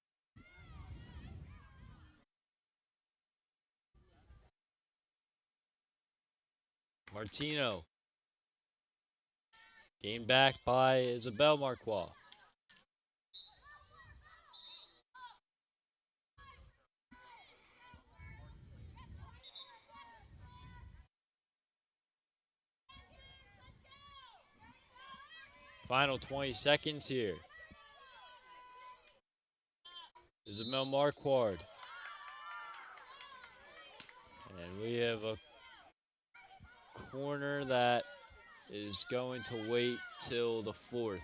Martino. Gained back by Isabel Marquardt. Final 20 seconds here. Isabel Marquardt. We have a corner that is going to wait till the 4th.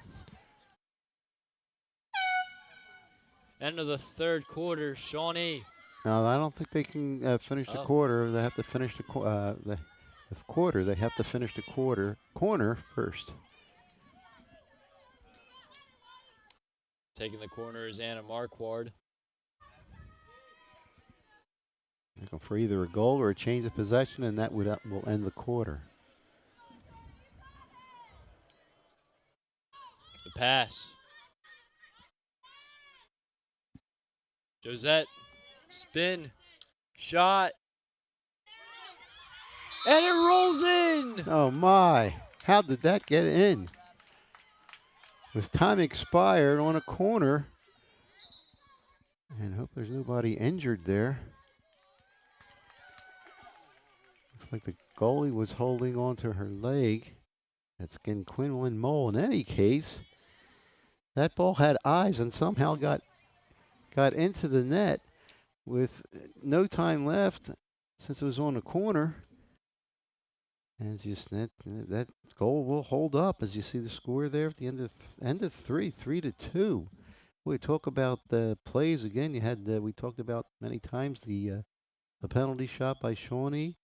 End of the 3rd quarter, Shawnee. No, I don't think they can finish the quarter. They have to finish the quarter. They have to finish the corner first. Taking the corner is Anna Marquard. Looking for either a goal or a change of possession, and that will end the quarter. The pass. Josette, spin, shot, and it rolls in. Oh my, how did that get in? With time expired on a corner. And hope there's nobody injured there. Looks like the goalie was holding on to her leg. That's again Quinlan Mole. In any case, that ball had eyes and somehow got into the net with no time left since it was on the corner. And just that goal will hold up as you see the score there at the end of 3-2. We talk about the plays again. You had we talked about many times the penalty shot by Shawnee,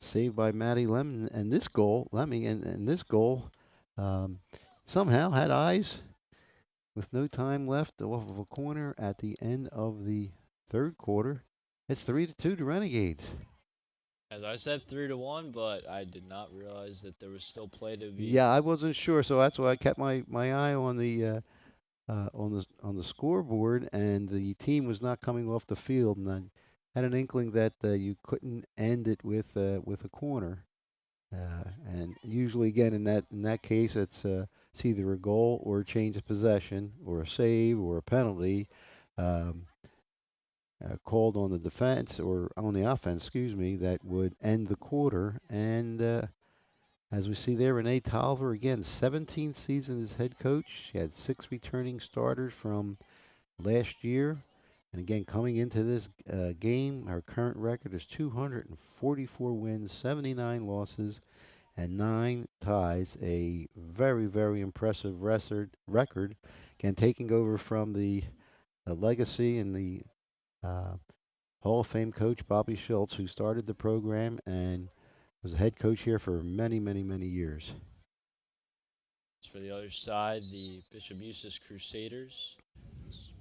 saved by Maddie Lemon, and this goal, somehow had eyes with no time left off of a corner at the end of the 3rd quarter. It's 3-2 to Renegades. As I said, 3-1, but I did not realize that there was still play to be. Yeah, I wasn't sure, so that's why I kept my eye on the scoreboard, and the team was not coming off the field, and I had an inkling that you couldn't end it with a corner. And usually, again, in that case, it's either a goal or a change of possession, or a save, or a penalty. Called on the defense or on the offense, that would end the quarter. And as we see there, Renee Tolliver, again, 17th season as head coach. She had 6 returning starters from last year. And again, coming into this game, her current record is 244 wins, 79 losses, and 9 ties. A very, very impressive record. Again, taking over from the legacy and the Hall of Fame coach Bobby Schultz, who started the program and was a head coach here for many, many, many years. For the other side, the Bishop Eustace Crusaders.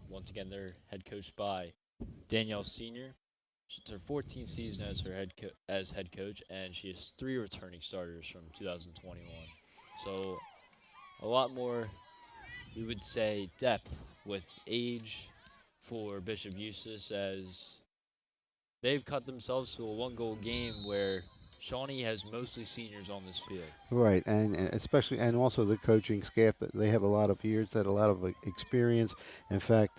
Once again, they're head coached by Danielle Senior. It's her 14th season as head coach, and she has 3 returning starters from 2021. So a lot more, we would say, depth with age for Bishop Eustace, as they've cut themselves to a 1-goal game where Shawnee has mostly seniors on this field. Right, and especially, and also the coaching staff, that they have a lot of years, that a lot of experience. In fact,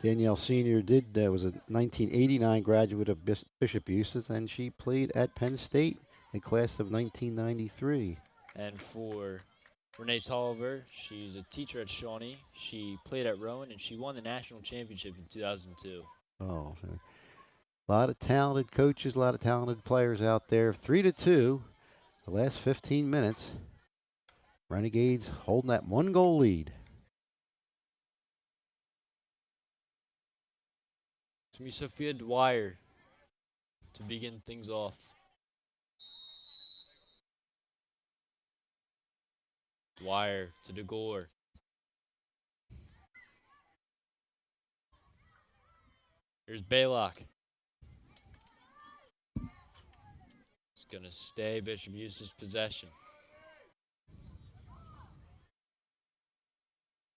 Danielle Senior was a 1989 graduate of Bishop Eustace, and she played at Penn State, the class of 1993. And for Renee Tolliver, she's a teacher at Shawnee. She played at Rowan, and she won the national championship in 2002. Oh, a lot of talented coaches, a lot of talented players out there. 3-2, the last 15 minutes. Renegades holding that 1-goal lead. It's going to be Sophia Dwyer to begin things off. Dwyer to DeGore. Here's Baylock. It's going to stay Bishop Eustace possession.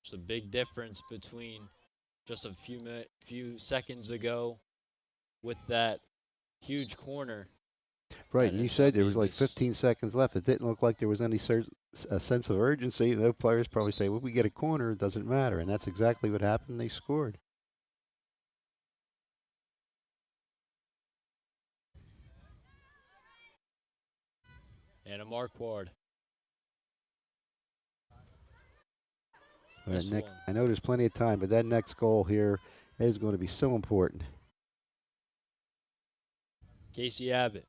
It's a big difference between just a few seconds ago with that huge corner. Right, and you said there was like 15 seconds left. It didn't look like there was any a sense of urgency. The players probably say, well, we get a corner, it doesn't matter. And that's exactly what happened. They scored. And a Marquard. I know there's plenty of time, but that next goal here is going to be so important. Casey Abbott.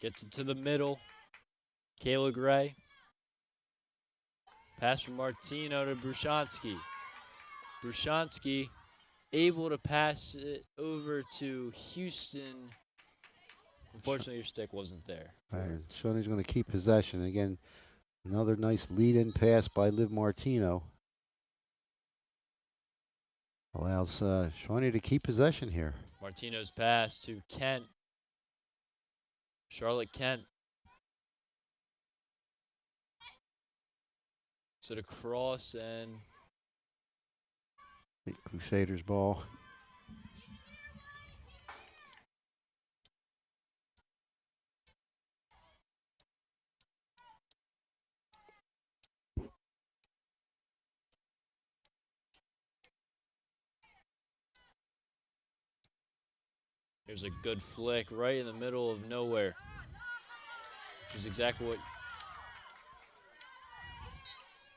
Gets it to the middle. Kayla Gray. Pass from Martino to Brushansky. Brushansky able to pass it over to Houston. Unfortunately, your stick wasn't there. Right. Shawnee's going to keep possession. Again, another nice lead-in pass by Liv Martino. Allows Shawnee to keep possession here. Martino's pass to Kent. Charlotte Kent. To the cross and The Crusaders ball. there's a good flick right in the middle of nowhere, which is exactly what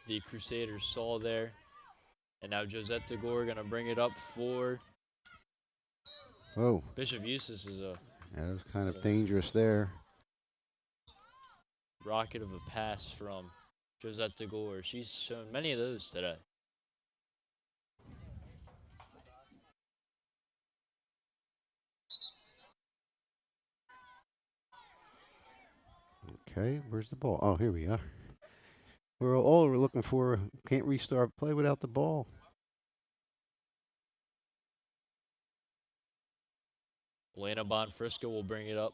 the Crusaders saw there. And now Josette DeGore going to bring it up for Oh, Bishop Eustace. Is a that was kind of dangerous there. rocket of a pass from Josette DeGore. She's shown many of those today. Okay, where's the ball? Oh, here we are. We're looking for. Can't restart play without the ball. Elena Bonfrisco will bring it up.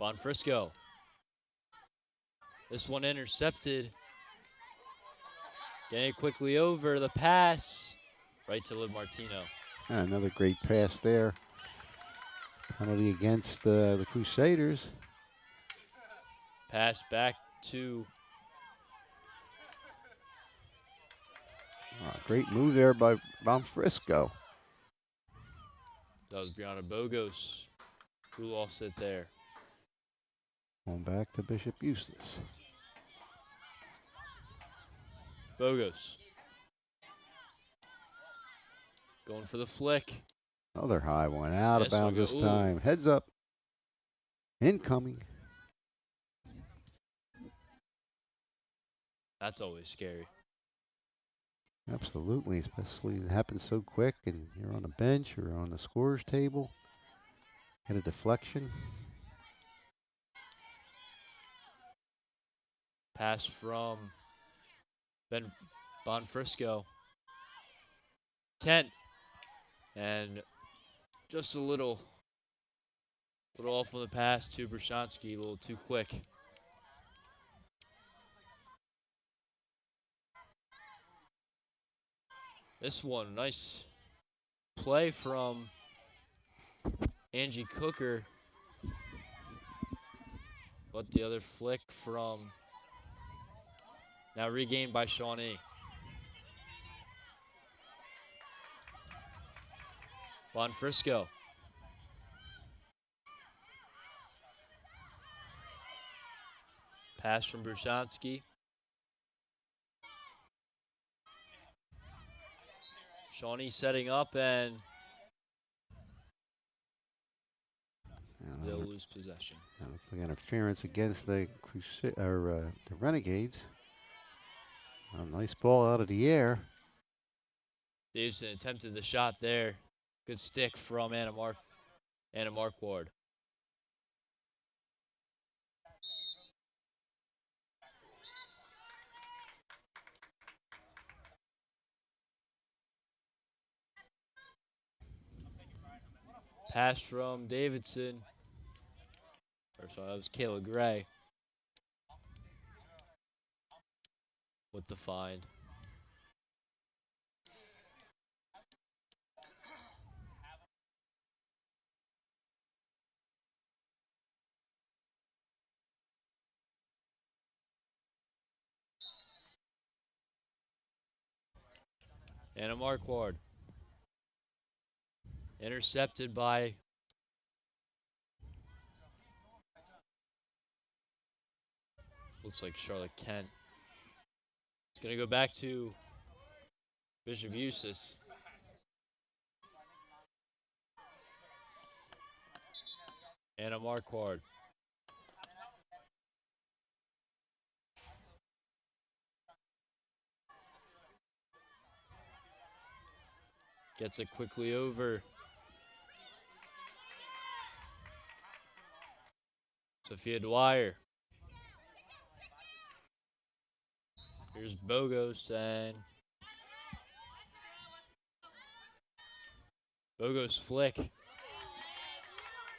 Bonfrisco. This one intercepted. Getting it quickly over. The pass. Right to Liv Martino. Another great pass there. Penalty against the Crusaders. Pass back to Great move there by Bonfrisco. that was Brianna Bogos who lost it there. Going back to Bishop Eustace. Bogos. Going for the flick. Another high one. Out of This one bounds this ooh. time. Heads up. Incoming. That's always scary. Absolutely, especially it happens so quick and you're on a bench or on the scorer's table. Get a deflection. Pass from Ben Bonfrisco. Kent. And just a little off on the pass to Brushansky, a little too quick. This one, nice play from Angie Cooker. But the other flick from, now regained by Shawnee. Bonfrisco. Pass from Brushansky. Shawnee setting up and they'll lose possession. That looks like interference against the the Renegades. A nice ball out of the air. Davidson attempted the shot there. Good stick from Anna Marquard. Pass from Davidson. Or sorry, that was Kayla Gray. With the find. Anna Marquard. Intercepted by looks like Charlotte Kent. going to go back to Bishop Eustace. And a mark card. Gets it quickly over. Sophia Dwyer. Here's Bogos and Bogos flick.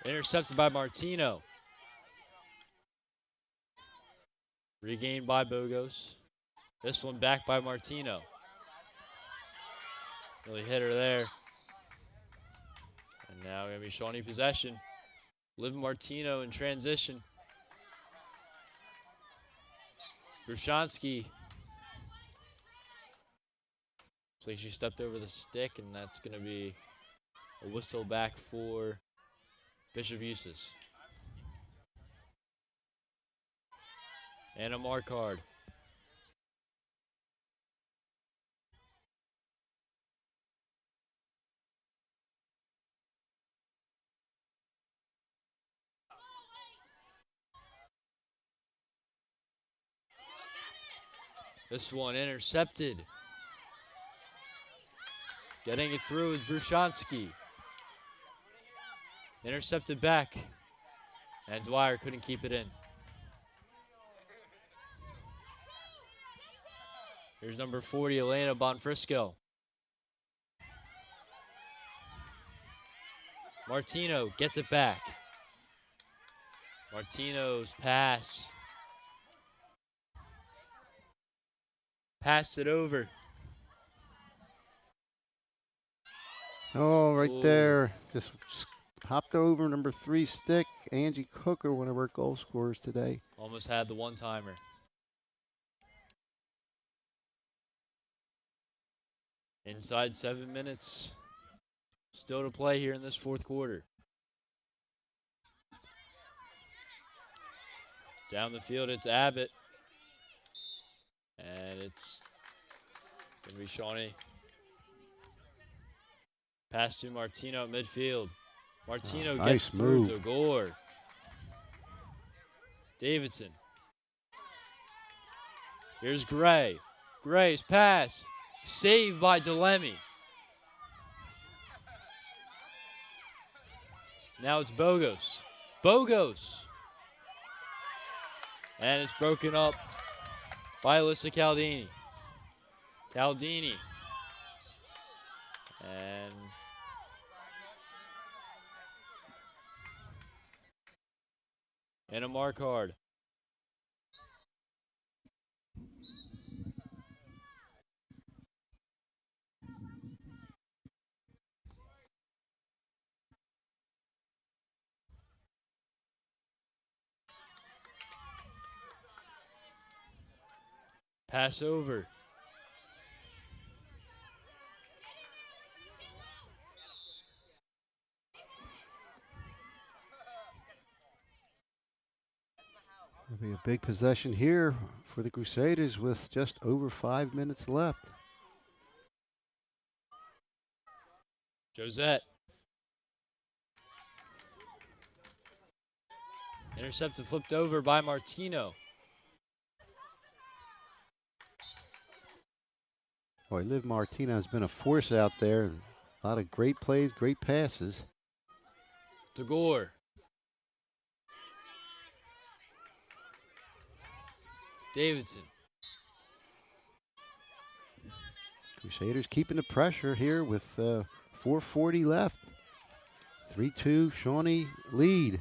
Intercepted by Martino. Regained by Bogos. This one back by Martino. Really hit her there. And now going to be Shawnee possession. Liv Martino in transition. Brushansky. Looks like she stepped over the stick, and that's going to be a whistle back for Bishop Eustace. And a mark card. This one intercepted. Getting it through is Brushansky. Intercepted back. And Dwyer couldn't keep it in. Here's number 40, Elena Bonfrisco. Martino gets it back. Martino's pass. Passed it over. Oh, right Ooh. there. Just hopped over number 3 stick. Angie Cooker, one of our goal scorers today. Almost had the one-timer. Inside 7 minutes. Still to play here in this fourth quarter. Down the field, it's Abbott. And it's going to be Shawnee. Pass to Martino at midfield. Martino nice gets through move. to Gore. Davidson. Here's Gray. Gray's pass. Saved by Delemy. Now it's Bogos. Bogos. And it's broken up by Alyssa Caldini. Caldini. And a mark card. Pass over. It'll be a big possession here for the Crusaders with just over 5 minutes left. Josette. Intercepted, flipped over by Martino. Boy, Liv Martino has been a force out there. A lot of great plays, great passes. DeGore. Davidson. Crusaders keeping the pressure here with 4:40 left. 3-2 Shawnee lead.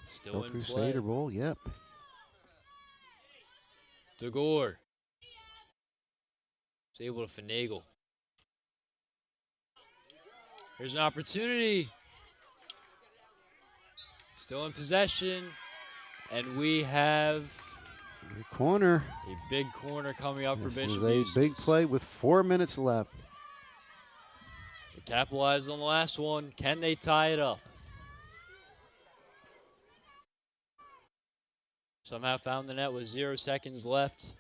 Still in Crusader play. ball, yep. DeGore. Is able to finagle. Here's an opportunity. Still in possession. And we have Corner. A big corner coming up for This Bishop is a Eustace. big play with 4 minutes left. They capitalized on the last one. Can they tie it up? Somehow found the net with 0 seconds left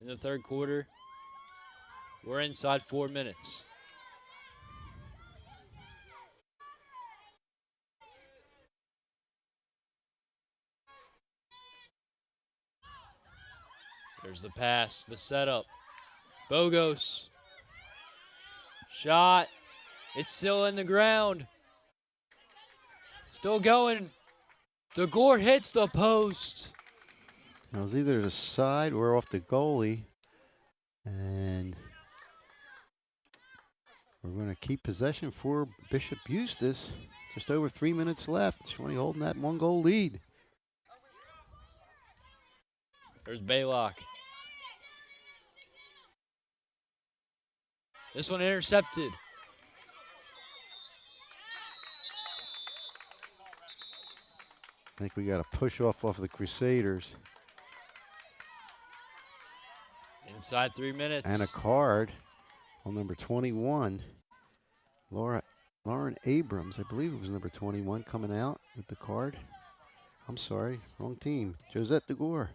in the third quarter. We're inside 4 minutes. There's the pass, the setup. Bogos. Shot. It's still in the ground. Still going. DeGore hits the post. It was either the side or off the goalie. And we're going to keep possession for Bishop Eustace. Just over 3 minutes left. Shawnee holding that 1-goal lead. There's Baylock. This one intercepted. I think we got a push off of the Crusaders. Inside 3 minutes. And a card on number 21. Lauren Abrams, I believe it was number 21, coming out with the card. I'm sorry, wrong team. Josette DeGore.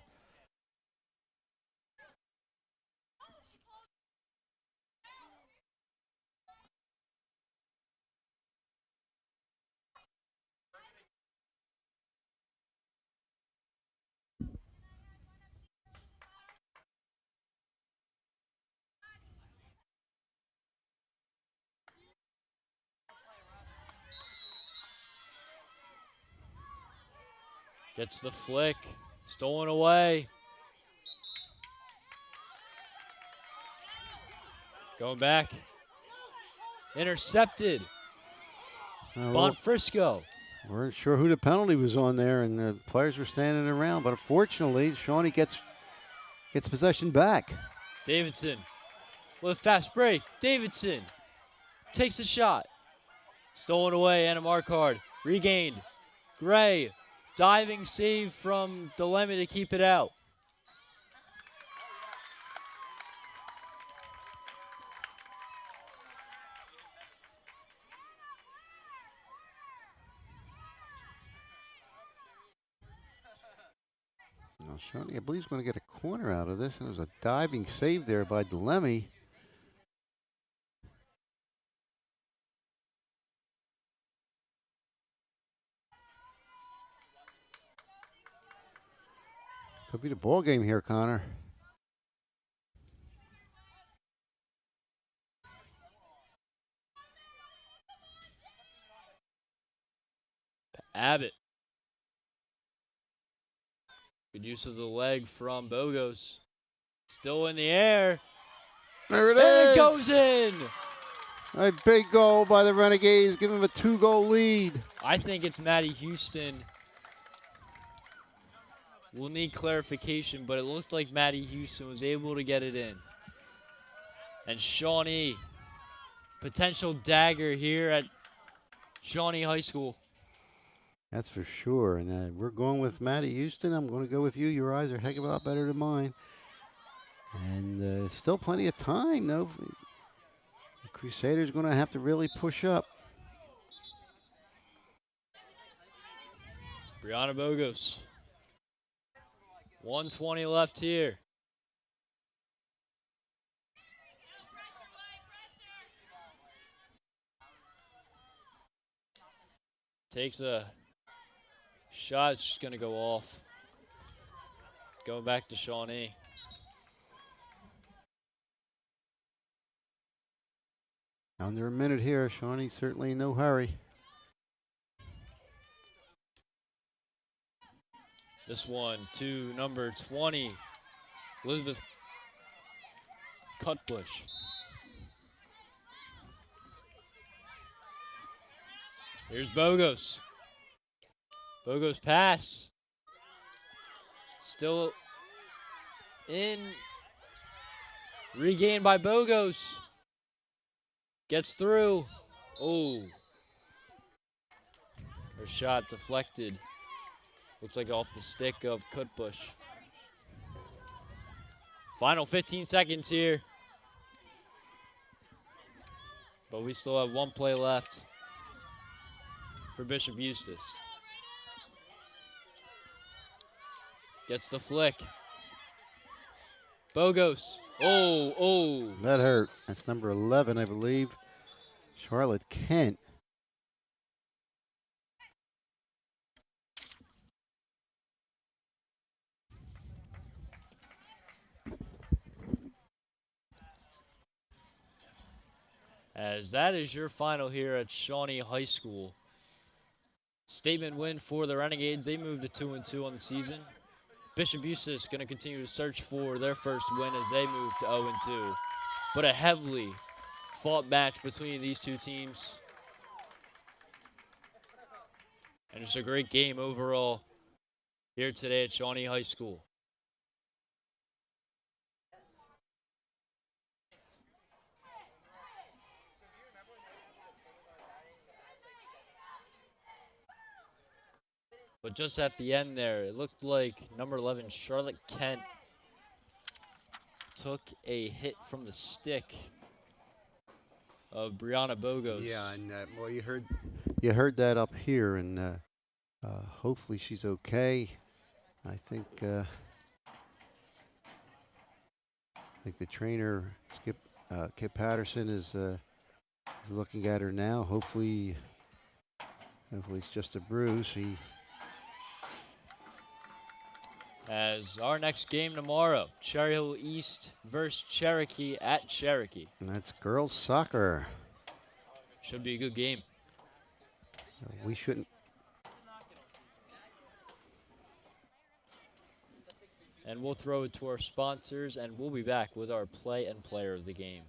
Gets the flick. Stolen away. Going back. Intercepted. Bonfrisco. Weren't sure who the penalty was on there, and the players were standing around. But unfortunately, Shawnee gets possession back. Davidson with a fast break. Davidson takes a shot. Stolen away and a mark card. Regained. Gray. Diving save from Delemy to keep it out. Now Shawnee, I believe, is going to get a corner out of this, and it was a diving save there by Delemy. Could be the ball game here, Connor. Abbott. Good use of the leg from Bogos. Still in the air. There it and is. It goes in. A big goal by the Renegades, giving them a 2-goal lead. I think it's Maddie Houston. We'll need clarification, but it looked like Maddie Houston was able to get it in. And Shawnee, potential dagger here at Shawnee High School. That's for sure. And we're going with Maddie Houston. I'm going to go with you. Your eyes are a heck of a lot better than mine. And still plenty of time, though. The Crusaders going to have to really push up. Brianna Bogos. 1:20 left here. Takes a shot, it's just going to go off. Going back to Shawnee. Under a minute here. Shawnee certainly in no hurry. This one to number 20, Elizabeth Cutbush. Here's Bogos. Bogos pass. Still in. Regained by Bogos. Gets through. Oh. Her shot deflected. Looks like off the stick of Cutbush. Final 15 seconds here. But we still have one play left for Bishop Eustace. Gets the flick. Bogos. Oh. That hurt. That's number 11, I believe. Charlotte Kent. As that is your final here at Shawnee High School. Statement win for the Renegades. They moved to 2-2 on the season. Bishop Eustace going to continue to search for their first win as they move to 0-2. But a heavily fought match between these two teams. And just a great game overall here today at Shawnee High School. But just at the end there, it looked like number 11, Charlotte Kent, took a hit from the stick of Brianna Bogos. Yeah, and well, you heard that up here, and hopefully she's okay. I think the trainer, Kip Patterson, is looking at her now. Hopefully it's just a bruise. As our next game tomorrow, Cherry Hill East versus Cherokee at Cherokee. And that's girls soccer. Should be a good game. We shouldn't. And we'll throw it to our sponsors, and we'll be back with our play and player of the game.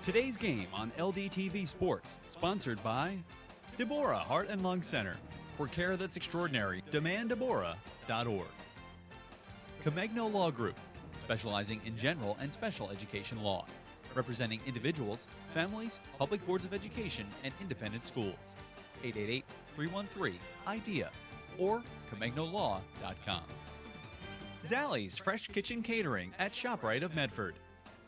Today's game on LDTV Sports, sponsored by Deborah Heart and Lung Center. For care that's extraordinary, demanddeborah.org. Comegno Law Group, specializing in general and special education law, representing individuals, families, public boards of education, and independent schools. 888-313-IDEA or ComegnoLaw.com. Zallie's Fresh Kitchen Catering at ShopRite of Medford.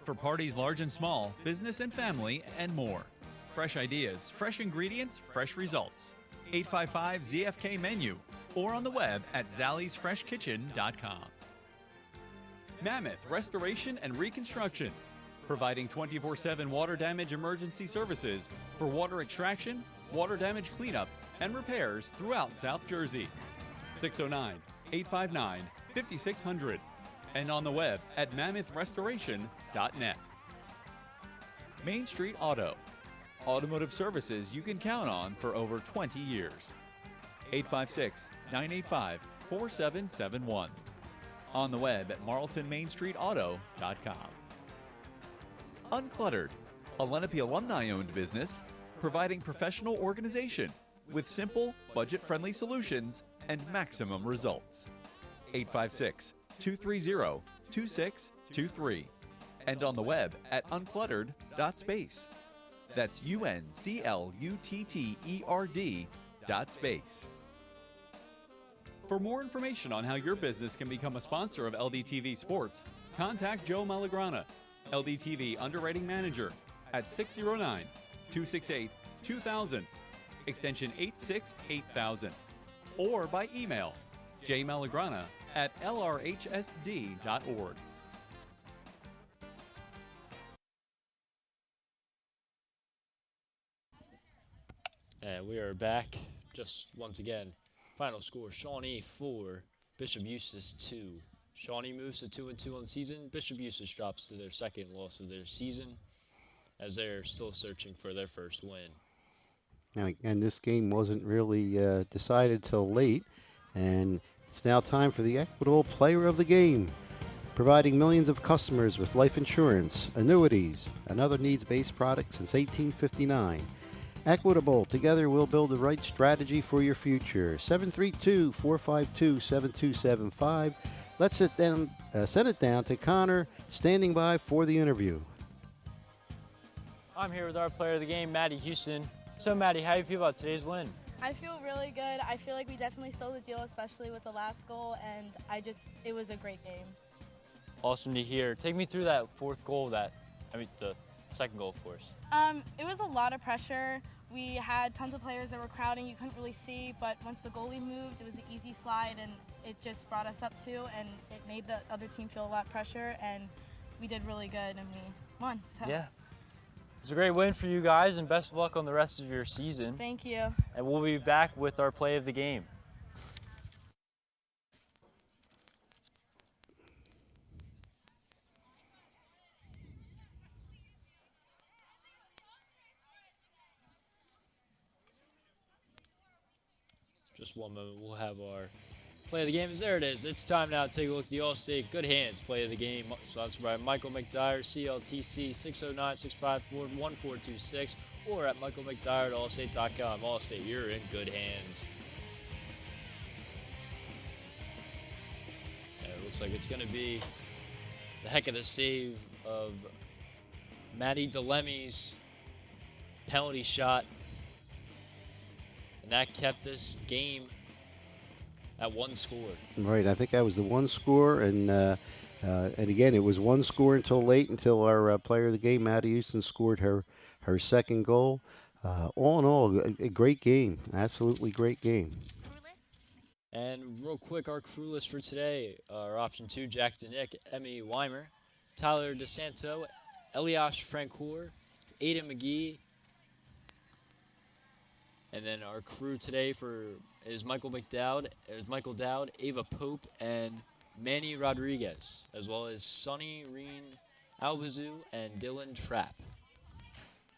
For parties large and small, business and family, and more. Fresh ideas, fresh ingredients, fresh results. 855-ZFK menu or on the web at zalliesfreshkitchen.com. Mammoth Restoration and Reconstruction, providing 24/7 water damage emergency services for water extraction, water damage cleanup, and repairs throughout South Jersey. 609-859-5600 and on the web at mammothrestoration.net. Main Street Auto, automotive services you can count on for over 20 years. 856-985-4771. On the web at marltonmainstreetauto.com. Uncluttered, a Lenape alumni-owned business providing professional organization with simple, budget-friendly solutions and maximum results. 856-230-2623. And on the web at uncluttered.space. That's UNCLUTTERD.space. For more information on how your business can become a sponsor of LDTV Sports, contact Joe Malagrana, LDTV Underwriting Manager, at 609-268-2000, extension 868,000, or by email jmalagrana@lrhsd.org. And we are back. Just once again, final score, Shawnee 4, Bishop Eustace 2. Shawnee moves to 2-2 on the season. Bishop Eustace drops to their second loss of their season as they're still searching for their first win. And this game wasn't really decided till late, and it's now time for the Equitable Player of the Game, providing millions of customers with life insurance, annuities, and other needs-based products since 1859. Equitable, together we'll build the right strategy for your future. 732-452-7275. Let's send it down to Connor, standing by for the interview. I'm here with our player of the game, Maddie Houston. So, Maddie, how do you feel about today's win? I feel really good. I feel like we definitely stole the deal, especially with the last goal, and it was a great game. Awesome to hear. Take me through that fourth goal, the second goal, of course. It was a lot of pressure. We had tons of players that were crowding. You couldn't really see, but once the goalie moved, it was an easy slide, and it just brought us up too, and it made the other team feel a lot of pressure, and we did really good, and we won. So. Yeah. It's a great win for you guys, and best of luck on the rest of your season. Thank you. And we'll be back with our play of the game. Just one moment, we'll have our play of the game. There it is. It's time now to take a look at the All-State Good Hands play of the game. Sponsored by Michael McDyer, CLTC 609-654-1426, or at michaelmcdyer@allstate.com. Allstate, you're in good hands. And it looks like it's going to be the heck of the save of Maddie DeLemmy's penalty shot. And that kept this game at one score. Right, I think that was the one score, and again, it was one score until our player of the game, Maddie Eustace, scored her second goal. All in all, a great game, absolutely great game. And real quick, our crew list for today are option 2, Jack DeNick, Emmy Weimer, Tyler DeSanto, Eliash Francoeur, Aiden McGee. And then our crew today is Michael Dowd, Ava Pope, and Manny Rodriguez, as well as Sonny Reen Albazu and Dylan Trapp.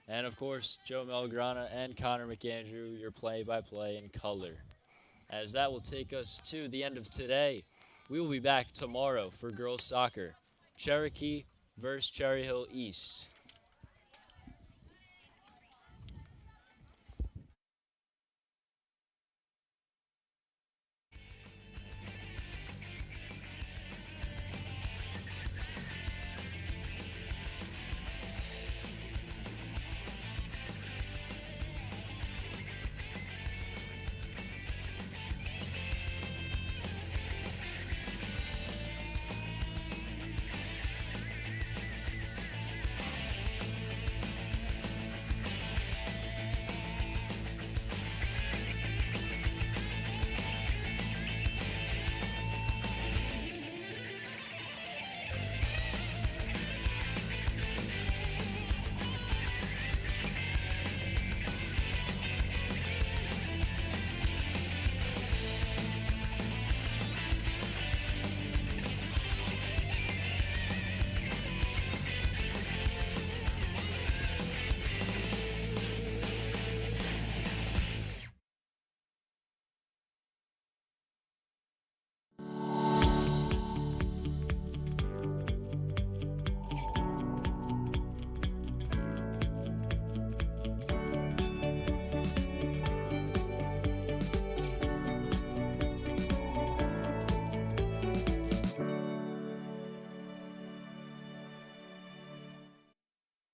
And of course, Joe Melgrana and Connor McAndrew, your play-by-play in color. As that will take us to the end of today. We will be back tomorrow for girls soccer. Cherokee versus Cherry Hill East.